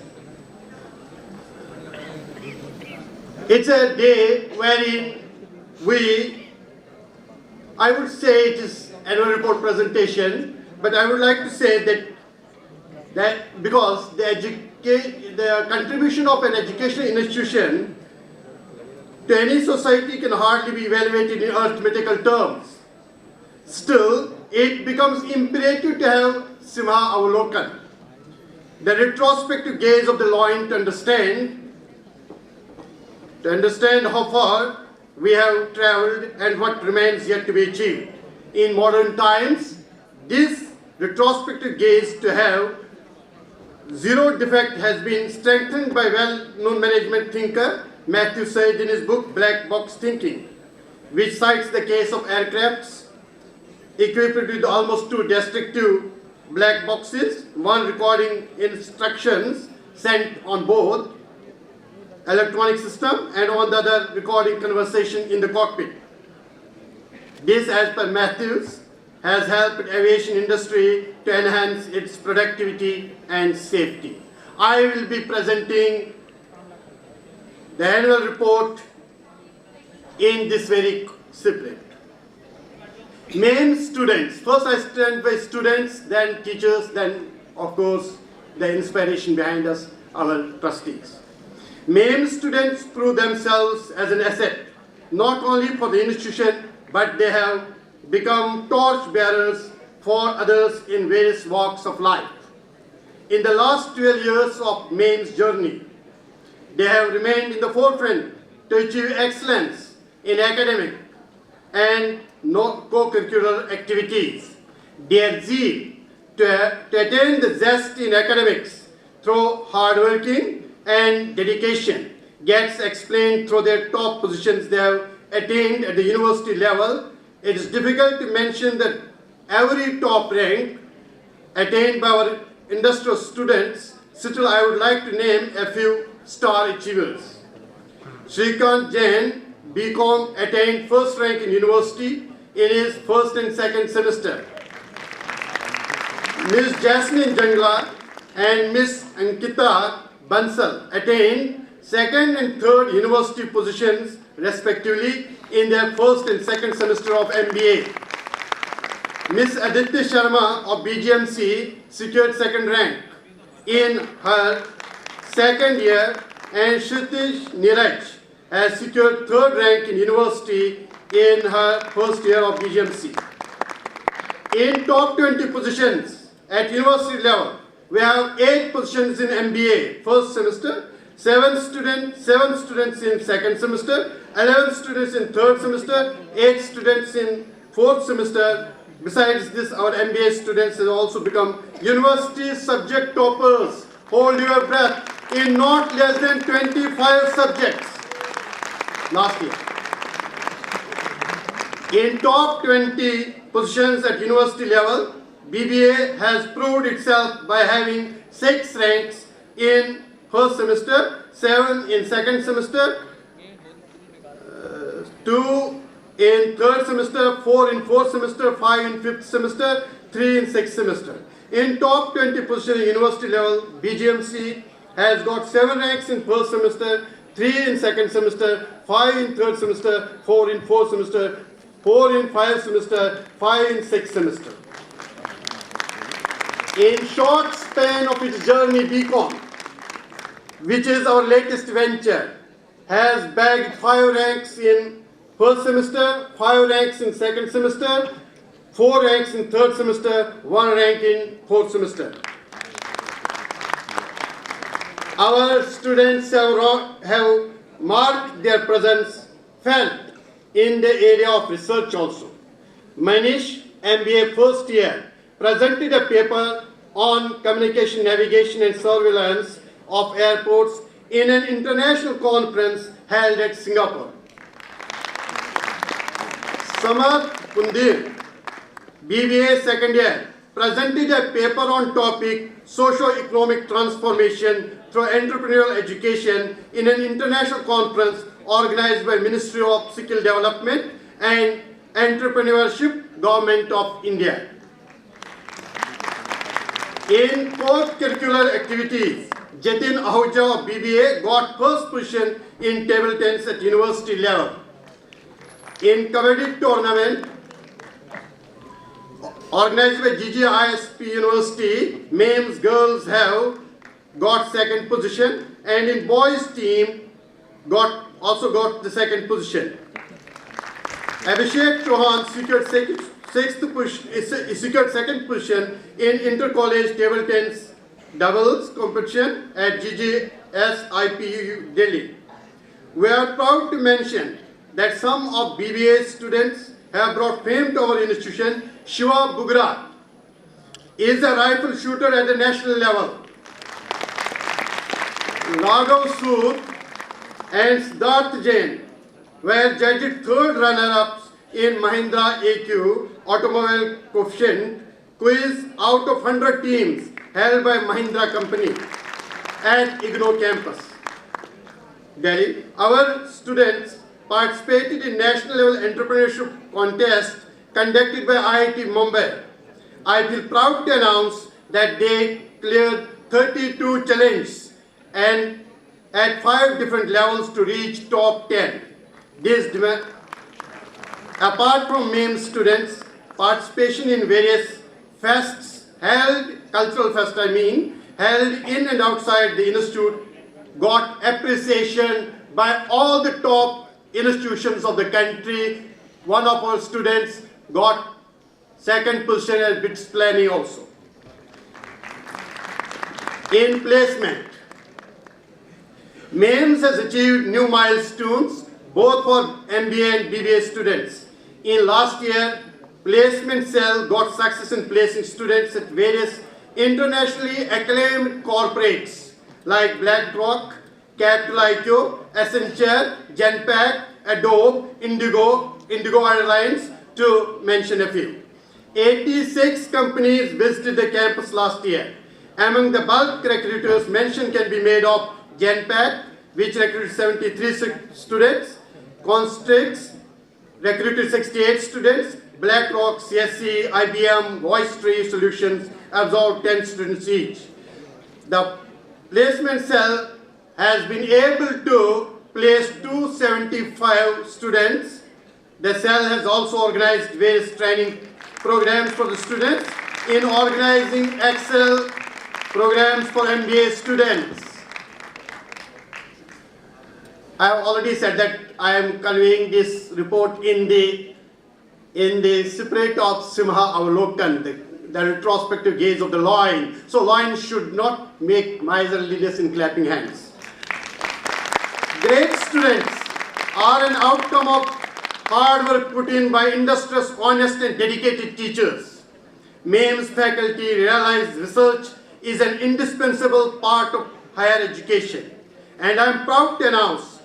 S6: It's a day wherein I would say it is annual report presentation, but I would like to say that because the contribution of an educational institution to any society can hardly be evaluated in arithmetical terms. Still, it becomes imperative to have Simha Avalokan, the retrospective gaze of the loin to understand how far we have traveled and what remains yet to be achieved. In modern times, this retrospective gaze to have zero defect has been strengthened by well-known management thinker Matthew Said in his book Black Box Thinking, which cites the case of aircrafts equipped with almost two destructive black boxes, one recording instructions sent on board electronic system and on the other recording conversation in the cockpit. This, as per Matthews, has helped aviation industry to enhance its productivity and safety. I will be presenting the annual report in this very split. Main students, first I stand by students, then teachers, then of course the inspiration behind us, our trustees. Main students prove themselves as an asset, not only for the institution, but they have become torch bearers for others in various walks of life. In the last 12 years of MAIM's journey, they have remained in the forefront to achieve excellence in academic and co-curricular activities. Their zeal to attain the zest in academics through hard working and dedication gets explained through their top positions they have attained at the university level. It is difficult to mention that every top rank attained by our industrial students. Still, I would like to name a few star achievers. Shrikant Jain, BCom, attained first rank in university in his first and second semester. Ms. Jasmine Jangla and Ms. Ankita Bansal attained second and third university positions respectively in their first and second semester of MBA. Ms. Aditya Sharma of BGMC secured second rank in her second year, and Shritish Niraj has secured third rank in university in her first year of BGMC. In top 20 positions at university level, we have 8 positions in MBA first semester, 7 students in second semester, 11 students in third semester, 8 students in fourth semester. Besides this, our MBA students have also become university subject toppers. Hold your breath, in not less than 25 subjects last year. In top 20 positions at university level, BBA has proved itself by having 6 ranks in first semester, 7 in second semester, 2 in third semester, 4 in fourth semester, 5 in fifth semester, 3 in sixth semester. In top 20 position at university level, BGMC has got 7 ranks in first semester, 3 in second semester, 5 in third semester, 4 in fourth semester, 4 in fifth semester, 5 in sixth semester. In short span of its journey, BCom, which is our latest venture, has bagged 5 ranks in first semester, 5 ranks in second semester, 4 ranks in third semester, 1 rank in fourth semester. Our students have marked their presence felt in the area of research also. Manish, MBA first year, presented a paper on communication, navigation and surveillance of airports in an international conference held at Singapore. Samar Pundir, BBA second year, presented a paper on topic socio-economic transformation through entrepreneurial education in an international conference organized by Ministry of Skill Development and Entrepreneurship, Government of India. In co-curricular activities, Jatin Ahuja of BBA got first position in table tennis at university level. In Kabaddi tournament, organized by GGISP University, MEMS girls have got second position, and in boys team also got the second position. Abhishek Chauhan secured second position in inter-college table tennis doubles competition at GGSIPU Delhi. We are proud to mention that some of BBA students have brought fame to our institution. Shiva Bugra is a rifle shooter at the national level. Raghav Sood and Siddharth Jain were judged third runner-ups in Mahindra AQ Automobile Coefficient quiz out of 100 teams held by Mahindra Company at IGNOU campus, Delhi. Our students participated in national level entrepreneurship contest conducted by IIT Mumbai. I feel proud to announce that they cleared 32 challenges and at 5 different levels to reach top 10. Apart from MEMS students, participation in various fests cultural fest held in and outside the institute got appreciation by all the top institutions of the country. One of our students got second position at BITS planning also. In placement, MEMS has achieved new milestones both for MBA and BBA students. In last year, placement cell got success in placing students at various internationally acclaimed corporates like BlackRock, Capital IQ, Accenture, Genpact, Adobe, Indigo Airlines, to mention a few. 86 companies visited the campus last year. Among the bulk recruiters, mention can be made of Genpact, which recruited 73 students, Constrix recruited 68 students, BlackRock, CSC, IBM, VoiceTree Solutions absorbed 10 students each. The placement cell has been able to place 275 students. The cell has also organized various training programs for the students in organizing Excel programs for MBA students. I have already said that I am conveying this report in the spirit of Simha Avalokan, the retrospective gaze of the lion. So lions should not make miserliness in clapping hands. Great students are an outcome of hard work put in by industrious, honest and dedicated teachers. MEMS faculty realize research is an indispensable part of higher education. And I am proud to announce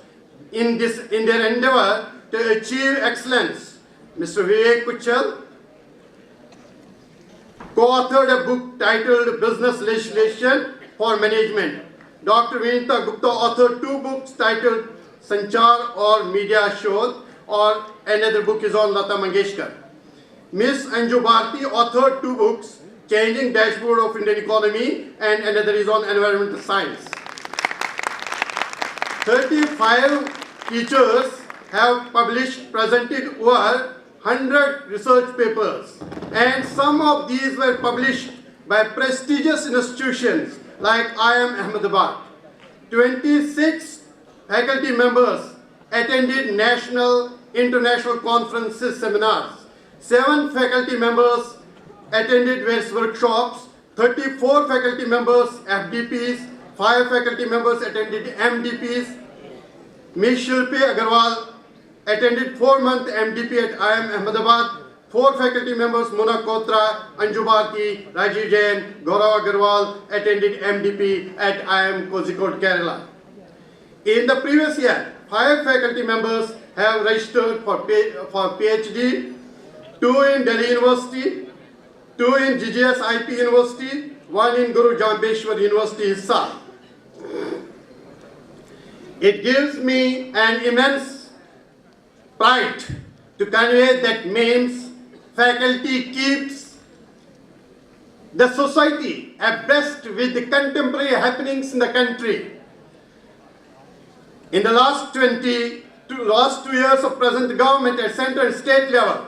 S6: in their endeavor to achieve excellence, Mr. Vivek Kuchal co-authored a book titled Business Legislation for Management. Dr. Vinita Gupta authored 2 books titled Sanchar or Media Shodh, or another book is on Lata Mangeshkar. Ms. Anju Bharti authored 2 books, Changing Dashboard of Indian Economy, and another is on Environmental Science. 35 teachers have presented over 100 research papers, and some of these were published by prestigious institutions like IIM Ahmedabad. 26 faculty members attended national, international conferences, seminars. 7 faculty members attended various workshops. 34 faculty members FDPs. 5 faculty members attended MDPs. Ms. Shilpi Agarwal attended 4-month MDP at IIM Ahmedabad. 4 faculty members, Mona Kotra, Anju Bharti, Rajiv Jain, Gaurav Agarwal, attended MDP at IIM Kozhikode, Kerala. In the previous year, 5 faculty members have registered for PhD, 2 in Delhi University, 2 in GGS IP University, 1 in Guru Jambeshwar University, Hisar. It gives me an immense pride to convey that MEMS faculty keeps the society abreast with the contemporary happenings in the country. In the last 2 years of present government at central and state level,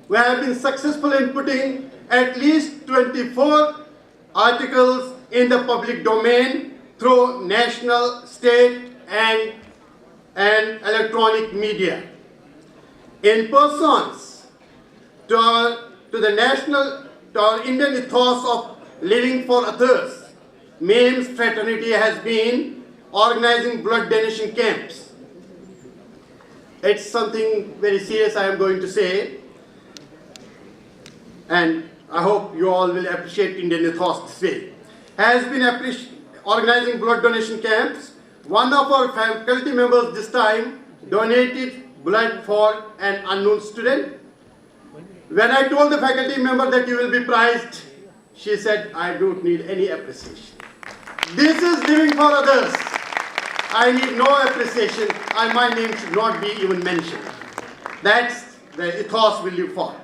S6: we have been successful in putting at least 24 articles in the public domain through national, state and electronic media. In persons to our Indian ethos of living for others, MEMS fraternity has been organizing blood donation camps. It's something very serious I am going to say, and I hope you all will appreciate Indian ethos this way. Has been organizing blood donation camps. One of our faculty members this time donated blood for an unknown student. When I told the faculty member that you will be prized, she said, I don't need any appreciation. This is living for others. I need no appreciation. My name should not be even mentioned. That's the ethos we live for.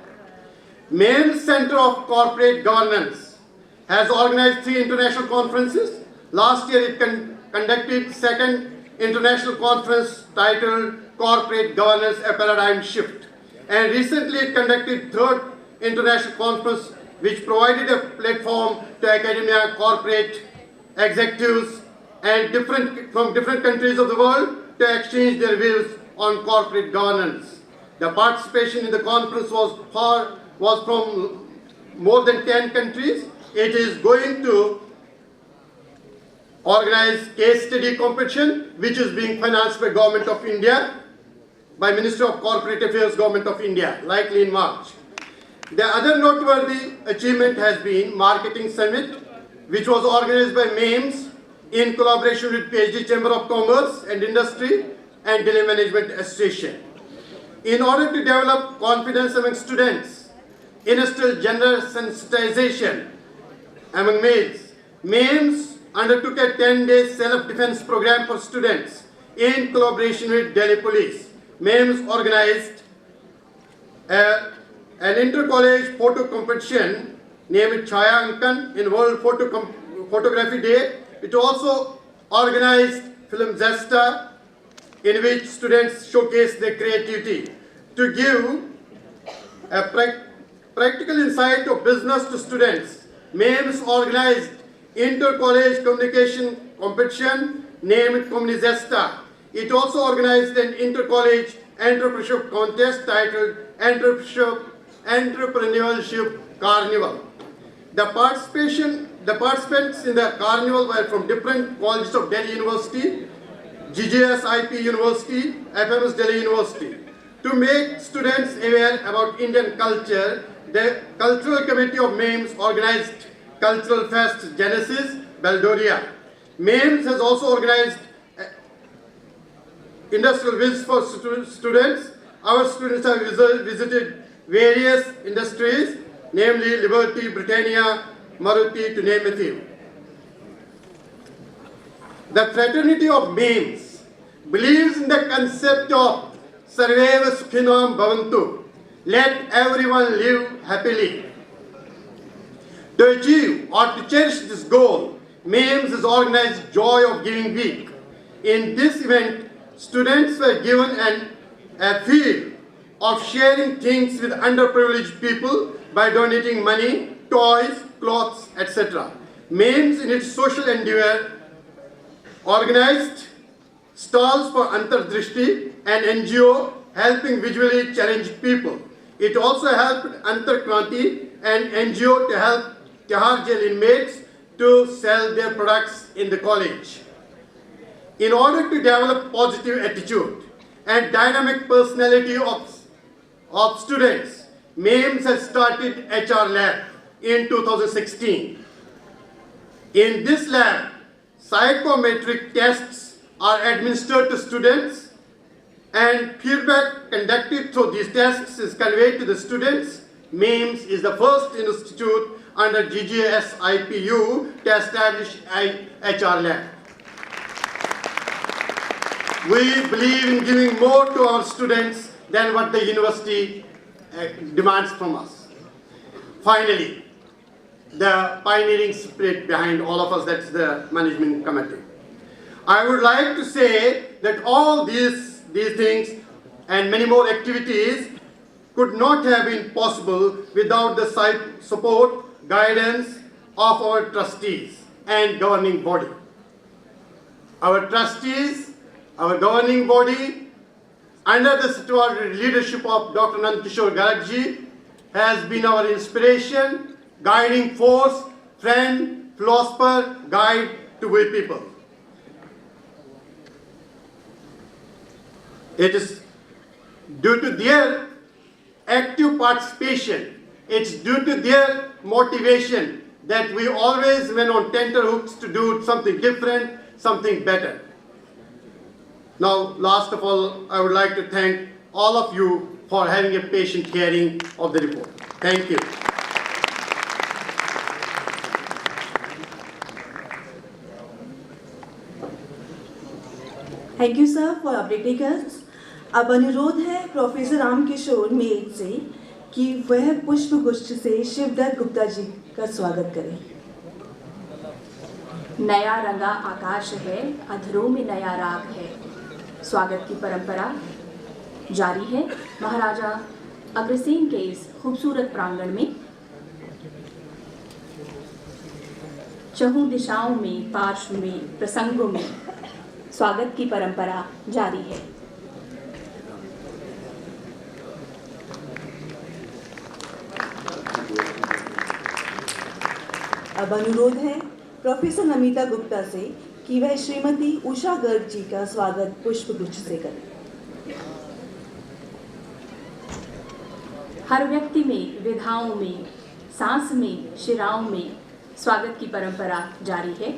S6: MEMS Center of Corporate Governance has organized 3 international conferences. Last year it conducted 2nd international conference titled Corporate Governance, a Paradigm Shift. And recently it conducted 3rd international conference which provided a platform to academia, corporate executives and from different countries of the world to exchange their views on corporate governance. The participation in the conference was from more than 10 countries. It is going to organize case study competition which is being financed by Government of India, by Ministry of Corporate Affairs, Government of India, likely in March. The other noteworthy achievement has been Marketing Summit, which was organized by MEMS in collaboration with PhD Chamber of Commerce and Industry and Delhi Management Association. In order to develop confidence among students, instill gender sensitization among males, MEMS undertook a 10-day self-defense program for students in collaboration with Delhi Police. MEMS organized an inter-college photo competition named Chaya Ankan in World Photography Day. It also organized Film Zesta, in which students showcased their creativity. To give a practical insight of business to students, MEMS organized inter-college communication competition named Communizesta. It also organized an inter-college entrepreneurship contest titled Entrepreneurship Carnival. The participants in the carnival were from different colleges of Delhi University, GGS IP University, FMS Delhi University. To make students aware about Indian culture, the Cultural Committee of MEMS organized Cultural Fest Genesis, Baldoria. MEMS has also organized industrial visits for students. Our students have visited various industries, namely Liberty, Britannia, Maruti, to name a few. The fraternity of MEMS believes in the concept of Sarveva Sukhinam Bhavantu. Let everyone live happily. To achieve or to cherish this goal, MEMS has organized Joy of Giving Week. In this event, students were given a field of sharing things with underprivileged people by donating money, toys, clothes, etc. MEMS, in its social endeavor, organized stalls for Antardrishti, an NGO helping visually challenged people. It also helped Antarkranti, an NGO to help Tihar jail inmates to sell their products in the college. In order to develop positive attitude and dynamic personality of students, MEMS has started HR Lab in 2016. In this lab, psychometric tests are administered to students and feedback conducted through these tests is conveyed to the students. MEMS is the first institute under GGS IPU to establish HR lab. We believe in giving more to our students than what the university demands from us. Finally, the pioneering spirit behind all of us, that's the management committee. I would like to say that all these things and many more activities could not have been possible without the support, guidance of our trustees and governing body. Our trustees, our governing body, under the stewardship leadership of Dr. Nandkishore Garagji, has been our inspiration, guiding force, friend, philosopher, guide to we people. It is due to their active participation, it's due to their motivation that we always went on tenterhooks to do something different, something better. Now, last of all, I would like to thank all of you for having a patient hearing of the report. Thank you.
S4: Thank you, sir, for updating us. अब अनुरोध है professor Ramkishore मेघ से कि वह पुष्प गुच्छ से शिवदत्त गुप्ता जी का स्वागत करें।
S3: नया रंगा आकाश है, अधरों में नया राग है। स्वागत की परंपरा जारी है महाराजा अग्रसेन के इस खूबसूरत प्रांगण में। चहुं दिशाओं में, पार्श्व में, प्रसंगों में स्वागत की परंपरा जारी है।
S4: अब अनुरोध है प्रोफेसर नमिता गुप्ता से कि वह श्रीमती उषा गर्ग जी का स्वागत पुष्प गुच्छ से करें।
S3: हर व्यक्ति में, विधाओं में, सांस में, शिराओं में स्वागत की परंपरा जारी है।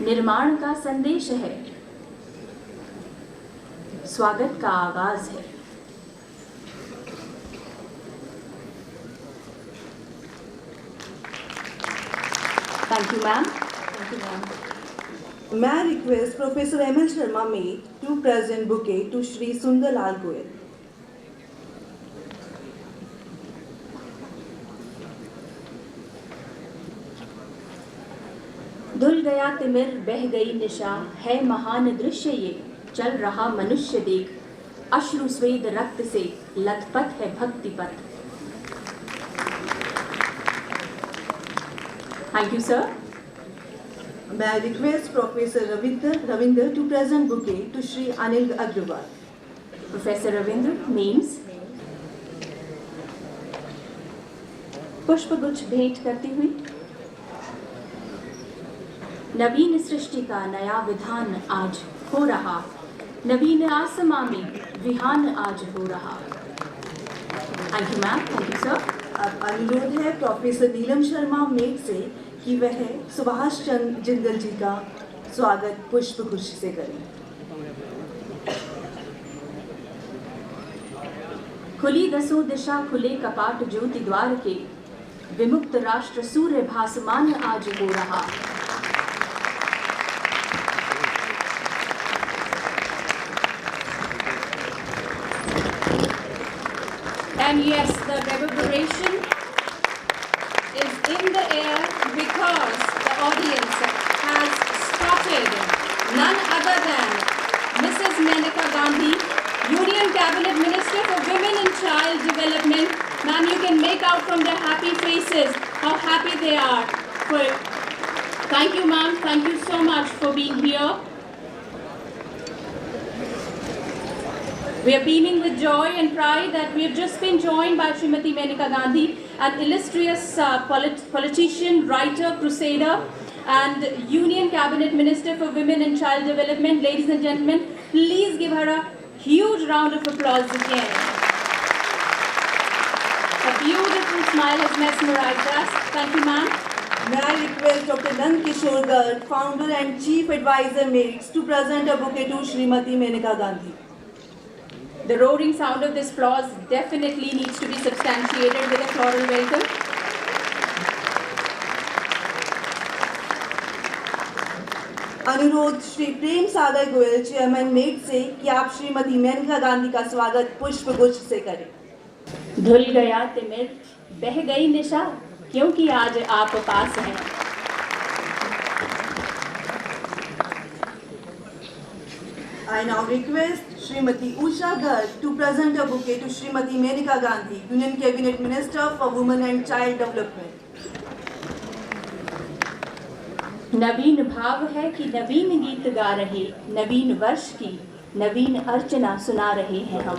S3: निर्माण का संदेश है, स्वागत का आगाज है। Thank you, ma'am. Thank you, ma'am.
S4: May I request Professor M.L. Sharma Mate to present bouquet to Shri Sundar Lal Goyal.
S3: धुल गया तिमिर, बह गई निशा, है महान दृश्य ये, चल रहा मनुष्य देख, अश्रु स्वेद रक्त से लथपथ है भक्ति पथ। Thank you, sir.
S4: May I request Professor Ravinder to present bouquet to Shri Anil Agrawal.
S3: Professor Ravindra means पुष्पगुच्छ भेंट करती हुई। नवीन सृष्टि का नया विधान आज हो रहा, नवीन आसमां में विहान आज हो रहा। Thank you, ma'am. Thank you, sir.
S4: अब अनुरोध है प्रोफेसर नीलम शर्मा मेघ से कि वह सुभाष चंद्र जिंदल जी का स्वागत पुष्प गुच्छ से करें।
S3: खुली दसों दिशा, खुले कपाट ज्योति द्वार के, विमुक्त राष्ट्र सूर्य भासमान आज हो रहा। And yes, the reverberation is in the air because the audience has spotted none other than Mrs. Maneka Gandhi, Union Cabinet Minister for Women and Child Development. Ma'am, you can make out from their happy faces how happy they are. Thank you, ma'am. Thank you so much for being here. We are beaming with joy and pride that we have just been joined by Srimati Maneka Gandhi, an illustrious politician, writer, crusader, and Union Cabinet Minister for Women and Child Development. Ladies and gentlemen, please give her a huge round of applause again. A beautiful smile has mesmerized us. Thank you, ma'am.
S4: May I request Dr. Nand Kishore Garg, Founder and Chief Advisor MATES, to present a bouquet to Srimati Menaka Gandhi.
S3: The roaring sound of this applause definitely needs to be substantiated with a floral welcome.
S4: अनुरोध Shri Prem Sagar Goyal chairman MAIT से कि आप श्रीमती मेनका गांधी का स्वागत पुष्पगुच्छ से करें।
S3: धुल गया तिमिर, बह गई निशा, क्योंकि आज आप पास हैं।
S4: I now request Srimati Usha Garg to present a bouquet to Srimati Menaka Gandhi, Union Cabinet Minister for Women and Child Development.
S3: नवीन भाव है कि नवीन गीत गा रहे, नवीन वर्ष की नवीन अर्चना सुना रहे हैं हम।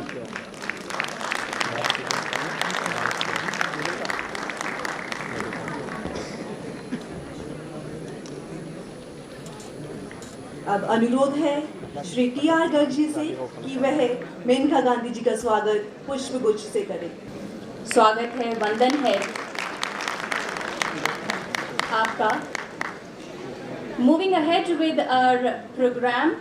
S4: अब अनुरोध है श्री टी.आर. गर्ग जी से कि वह मेनका गांधी जी का स्वागत पुष्पगुच्छ से करें।
S3: स्वागत है, वंदन है आपका। Moving ahead with our program,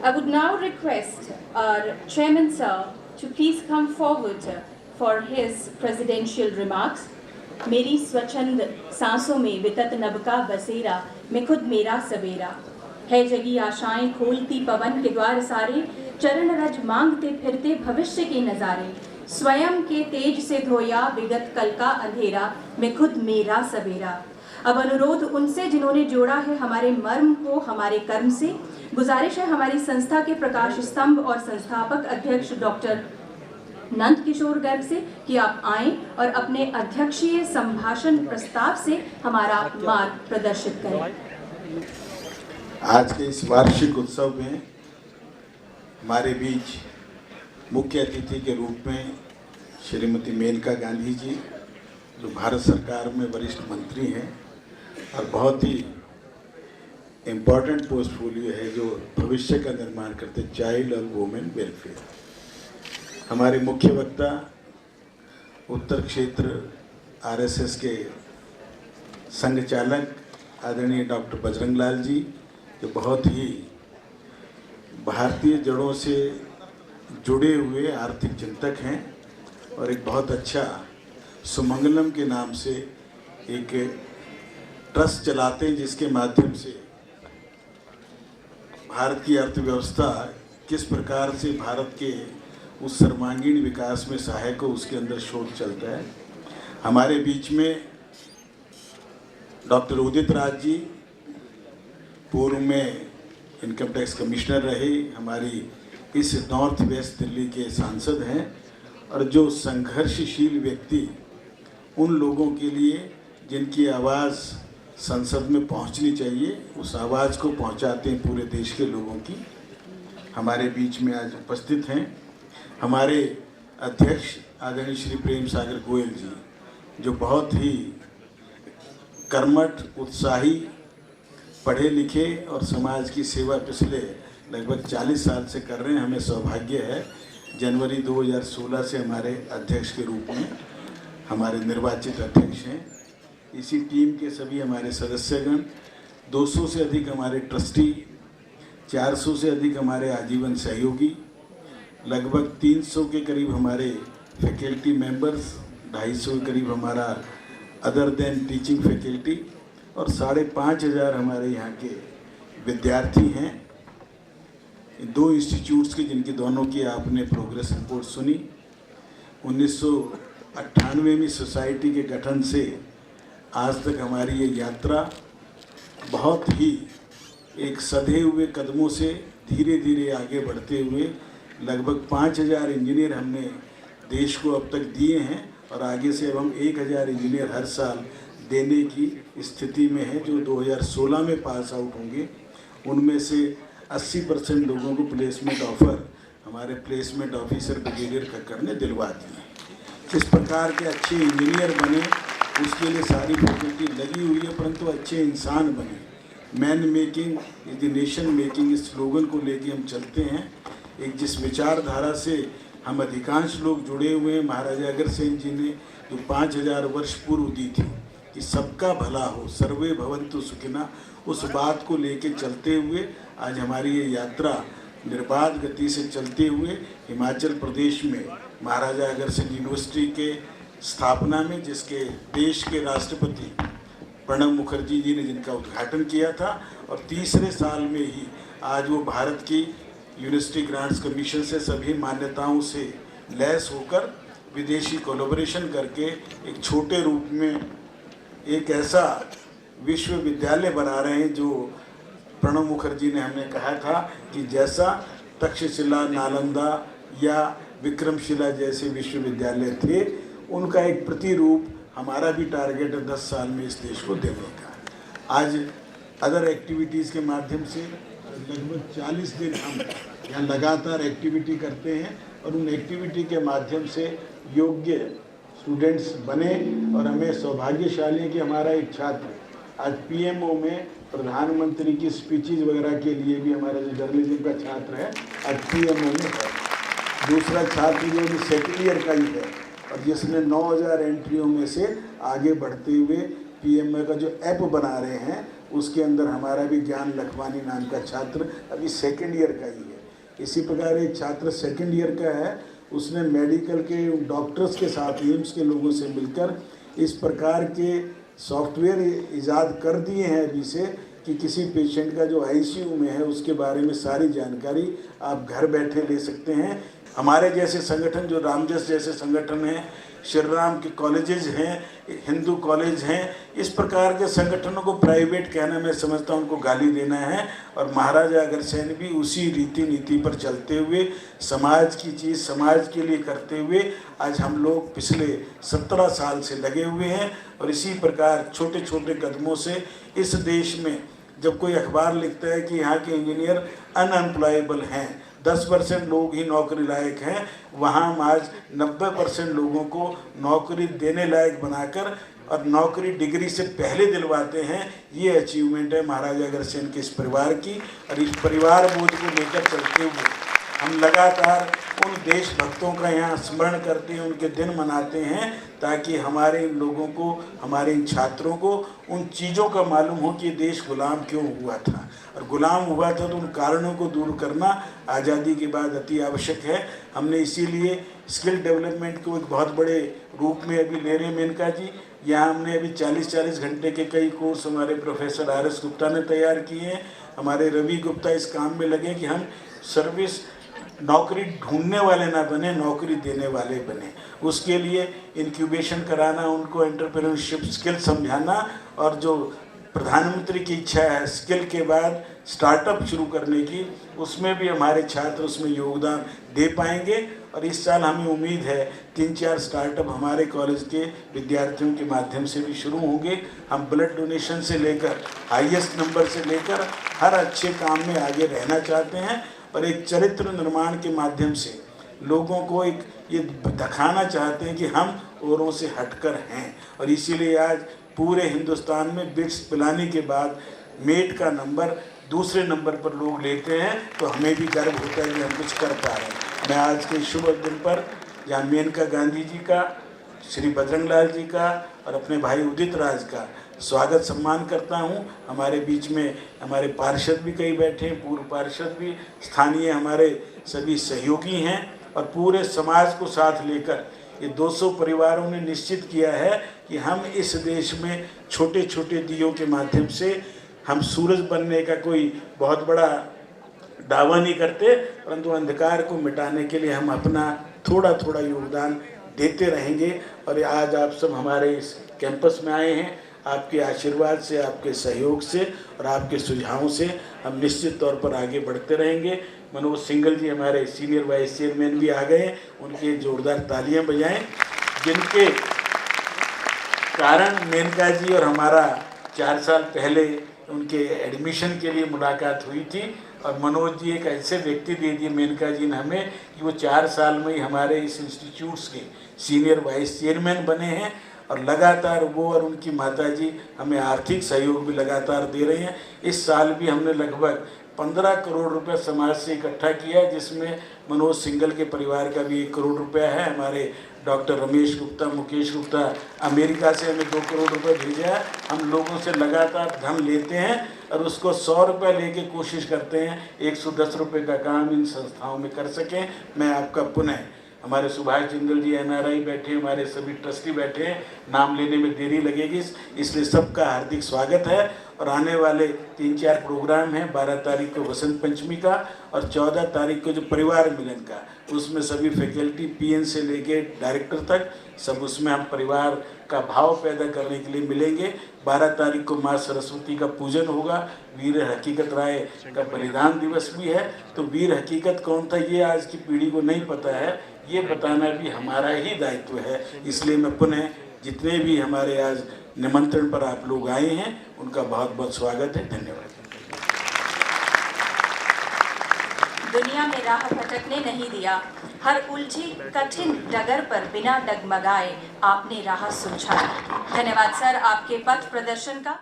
S3: I would now request our Chairman Sir to please come forward for his presidential remarks. मेरी स्वच्छंद सांसों में वितत नबका बसेरा, मैं खुद मेरा सवेरा है, जगी आशाएं खोलती पवन के द्वार सारे, चरण रज मांगते फिरते भविष्य के नज़ारे, स्वयं के तेज से धोया विगत कल का अंधेरा, मैं खुद मेरा सवेरा। अब अनुरोध उनसे जिन्होंने जोड़ा है हमारे मर्म को हमारे कर्म से, गुजारिश है हमारी संस्था के प्रकाश स्तंभ और संस्थापक अध्यक्ष डॉक्टर नंद किशोर गर्ग से कि आप आएं और अपने अध्यक्षीय संभाषण प्रस्ताव से हमारा मार्ग प्रदर्शित करें।
S7: आज के इस वार्षिक उत्सव में हमारे बीच मुख्य अतिथि के रूप में श्रीमती मेनका गांधी जी, जो भारत सरकार में वरिष्ठ मंत्री हैं और बहुत ही इम्पोर्टेंट पोर्टफोलियो है जो भविष्य का निर्माण करते, चाइल्ड और वुमेन वेलफेयर। हमारे मुख्य वक्ता उत्तर क्षेत्र आरएसएस के संघ चालक आदरणीय डॉक्टर बजरंग लाल जी, जो बहुत ही भारतीय जड़ों से जुड़े हुए आर्थिक चिंतक हैं और एक बहुत अच्छा सुमंगलम के नाम से एक ट्रस्ट चलाते हैं, जिसके माध्यम से भारत की अर्थव्यवस्था किस प्रकार से भारत के उस सर्वांगीण विकास में सहायक हो, उसके अंदर शोध चलता है। हमारे बीच में डॉक्टर उदित राज जी, पूर्व में इनकम टैक्स कमिश्नर रहे, हमारी इस नॉर्थ वेस्ट दिल्ली के सांसद हैं और जो संघर्षशील व्यक्ति उन लोगों के लिए जिनकी आवाज़ संसद में पहुंचनी चाहिए, उस आवाज़ को पहुंचाते हैं पूरे देश के लोगों की, हमारे बीच में आज उपस्थित हैं। हमारे अध्यक्ष आदरणीय श्री प्रेम सागर गोयल जी, जो बहुत ही कर्मठ, उत्साही, पढ़े लिखे और समाज की सेवा पिछले लगभग 40 साल से कर रहे हैं। हमें सौभाग्य है जनवरी 2016 से हमारे अध्यक्ष के रूप में हमारे निर्वाचित अध्यक्ष हैं। इसी टीम के सभी हमारे सदस्यगण, 200 से अधिक हमारे ट्रस्टी, 400 से अधिक हमारे आजीवन सहयोगी, लगभग 300 के करीब हमारे फैकल्टी मेंबर्स, 250 के करीब हमारा अदर देन टीचिंग फैकल्टी और 5,500 हमारे यहाँ के विद्यार्थी हैं। 2 इंस्टीट्यूट्स के जिनकी दोनों की आपने प्रोग्रेस रिपोर्ट सुनी। 1998 सोसाइटी के गठन से आज तक हमारी ये यात्रा बहुत ही एक सधे हुए कदमों से धीरे धीरे आगे बढ़ते हुए लगभग 5,000 इंजीनियर हमने देश को अब तक दिए हैं और आगे से अब हम 1,000 इंजीनियर हर साल देने की स्थिति में है, जो 2016 में पास आउट होंगे। उनमें से 80% लोगों को प्लेसमेंट ऑफर हमारे प्लेसमेंट ऑफिसर ब्रिगेडियर कक्कड़ ने दिलवा दिए। किस प्रकार के अच्छे इंजीनियर बने उसके लिए सारी फैकल्टी लगी हुई है, परंतु अच्छे इंसान बने। Man making is the nation making, इस स्लोगन को लेके हम चलते हैं। एक जिस विचारधारा से हम अधिकांश लोग जुड़े हुए हैं, महाराजा अग्रसेन जी ने जो 5,000 वर्ष पूर्व दी थी कि सबका भला हो, सर्वे भवन्तु सुखिनः, उस बात को लेके चलते हुए आज हमारी ये यात्रा निर्बाध गति से चलते हुए हिमाचल प्रदेश में महाराजा अग्रसेन यूनिवर्सिटी के स्थापना में, जिसके देश के राष्ट्रपति प्रणब मुखर्जी जी ने जिनका उद्घाटन किया था, और तीसरे साल में ही आज वो भारत की यूनिवर्सिटी ग्रांट्स कमीशन से सभी मान्यताओं से लैस होकर विदेशी कोलैबोरेशन करके एक छोटे रूप में एक ऐसा विश्वविद्यालय बना रहे हैं जो प्रणब मुखर्जी ने हमें कहा था कि जैसा तक्षशिला, नालंदा या विक्रमशिला जैसे विश्वविद्यालय थे, उनका एक प्रतिरूप हमारा भी टारगेट है 10 साल में इस देश को देने का। आज अदर एक्टिविटीज़ के माध्यम से लगभग 40 दिन हम यहाँ लगातार एक्टिविटी करते हैं और उन एक्टिविटी के माध्यम से योग्य स्टूडेंट्स बने। और हमें सौभाग्यशाली है कि हमारा एक छात्र आज पीएमओ में प्रधानमंत्री की स्पीचेज वगैरह के लिए भी हमारा जो जर्नलिज्म का छात्र है आज पीएमओ में है। दूसरा छात्र जो भी सेकेंड ईयर का ही है और जिसने 9000 एंट्रियों में से आगे बढ़ते हुए पीएमओ का जो ऐप बना रहे हैं, उसके अंदर हमारा भी ज्ञान लखवानी नाम का छात्र अभी सेकेंड ईयर का ही है। इसी प्रकार एक छात्र सेकेंड ईयर का है, उसने मेडिकल के डॉक्टर्स के साथ, एम्स के लोगों से मिलकर इस प्रकार के सॉफ्टवेयर ईजाद कर दिए हैं अभी से कि किसी पेशेंट का जो आईसीयू में है उसके बारे में सारी जानकारी आप घर बैठे ले सकते हैं। हमारे जैसे संगठन, जो रामजस जैसे संगठन हैं, श्री राम के कॉलेजेस हैं, हिंदू कॉलेज हैं, इस प्रकार के संगठनों को प्राइवेट कहना मैं समझता हूँ उनको गाली देना है। और महाराजा अग्रसेन भी उसी रीति नीति पर चलते हुए समाज की चीज़ समाज के लिए करते हुए आज हम लोग पिछले 17 साल से लगे हुए हैं। और इसी प्रकार छोटे छोटे कदमों से इस देश में जब कोई अखबार लिखता है कि यहाँ के इंजीनियर अनएम्प्लॉयबल हैं, 10% लोग ही नौकरी लायक हैं, वहाँ हम आज 90% लोगों को नौकरी देने लायक बनाकर और नौकरी डिग्री से पहले दिलवाते हैं। ये अचीवमेंट है महाराजा अग्रसेन के इस परिवार की। और इस परिवार बोध को लेकर चलते हुए हम लगातार उन देशभक्तों का यहाँ स्मरण करते हैं, उनके दिन मनाते हैं, ताकि हमारे इन लोगों को, हमारे इन छात्रों को उन चीज़ों का मालूम हो कि देश गुलाम क्यों हुआ था। और गुलाम हुआ था तो उन कारणों को दूर करना आज़ादी के बाद अति आवश्यक है। हमने इसीलिए स्किल डेवलपमेंट को एक बहुत बड़े रूप में अभी ले रहे हैं मेनका जी। यहाँ हमने अभी 40-40 घंटे के कई कोर्स हमारे प्रोफेसर RS गुप्ता ने तैयार किए हैं। हमारे रवि गुप्ता इस काम में लगे कि हम सर्विस नौकरी ढूंढने वाले ना बने, नौकरी देने वाले बने। उसके लिए इंक्यूबेशन कराना, उनको एंटरप्रेन्योरशिप स्किल समझाना, और जो प्रधानमंत्री की इच्छा है स्किल के बाद स्टार्टअप शुरू करने की, उसमें भी हमारे छात्र उसमें योगदान दे पाएंगे। और इस साल हमें उम्मीद है 3-4 स्टार्टअप हमारे कॉलेज के विद्यार्थियों के माध्यम से भी शुरू होंगे। हम ब्लड डोनेशन से लेकर हाईएस्ट नंबर से लेकर हर अच्छे काम में आगे रहना चाहते हैं और एक चरित्र निर्माण के माध्यम से लोगों को एक ये दिखाना चाहते हैं कि हम औरों से हटकर हैं। और इसीलिए आज पूरे हिंदुस्तान में बिट्स पिलाने के बाद मेट का नंबर दूसरे नंबर पर लोग लेते हैं, तो हमें भी गर्व होता है कि हम कुछ कर पा रहे हैं। मैं आज के शुभ दिन पर जहाँ मेनका गांधी जी का, श्री बजरंग लाल जी का और अपने भाई उदित राज का स्वागत सम्मान करता हूँ। हमारे बीच में हमारे पार्षद भी कई बैठे हैं, पूर्व पार्षद भी, स्थानीय हमारे सभी सहयोगी हैं और पूरे समाज को साथ लेकर ये 200 परिवारों ने निश्चित किया है कि हम इस देश में छोटे छोटे दियों के माध्यम से हम सूरज बनने का कोई बहुत बड़ा दावा नहीं करते, परंतु अंधकार को मिटाने के लिए हम अपना थोड़ा थोड़ा योगदान देते रहेंगे। और आज आप सब हमारे इस कैंपस में आए हैं, आपके आशीर्वाद से, आपके सहयोग से और आपके सुझावों से हम निश्चित तौर पर आगे बढ़ते रहेंगे। मनोज सिंघल जी हमारे सीनियर वाइस चेयरमैन भी आ गए हैं, उनके जोरदार तालियां बजाएं, जिनके कारण मेनका जी और हमारा 4 साल पहले उनके एडमिशन के लिए मुलाकात हुई थी। और मनोज जी एक ऐसे व्यक्ति दे दिए मेनका जी ने हमें कि वो 4 साल में ही हमारे इस इंस्टीट्यूट्स के सीनियर वाइस चेयरमैन बने हैं। और लगातार वो और उनकी माताजी हमें आर्थिक सहयोग भी लगातार दे रहे हैं। इस साल भी हमने लगभग 15 करोड़ रुपए समाज से इकट्ठा किया, जिसमें मनोज सिंघल के परिवार का भी 1 करोड़ रुपया है, हमारे डॉक्टर रमेश गुप्ता, मुकेश गुप्ता अमेरिका से हमें 2 करोड़ रुपए भेजा है। हम लोगों से लगातार धन लेते हैं और उसको 100 रुपये लेके कोशिश करते हैं 110 रुपये का काम इन संस्थाओं में कर सकें। मैं आपका पुनः, हमारे सुभाष जिंदल जी NRI बैठे, हमारे सभी ट्रस्टी बैठे हैं, नाम लेने में देरी लगेगी इसलिए सबका हार्दिक स्वागत है। और आने वाले 3-4 प्रोग्राम हैं, 12 तारीख को वसंत पंचमी का और 14 तारीख को जो परिवार मिलन का, उसमें सभी फैकल्टी PN से लेके डायरेक्टर तक सब उसमें हम परिवार का भाव पैदा करने के लिए मिलेंगे। 12 तारीख को माँ सरस्वती का पूजन होगा, वीर हकीकत राय का बलिदान दिवस भी है। तो वीर हकीकत कौन था ये आज की पीढ़ी को नहीं पता है, ये बताना भी हमारा ही दायित्व है। इसलिए मैं पुनः जितने भी हमारे आज निमंत्रण पर आप लोग आए हैं उनका बहुत बहुत स्वागत है। धन्यवाद।
S8: दुनिया में राह भटकने नहीं दिया, हर उलझी कठिन डगर पर बिना डगमगाए आपने राह सुलझाई। धन्यवाद सर आपके पथ प्रदर्शन का।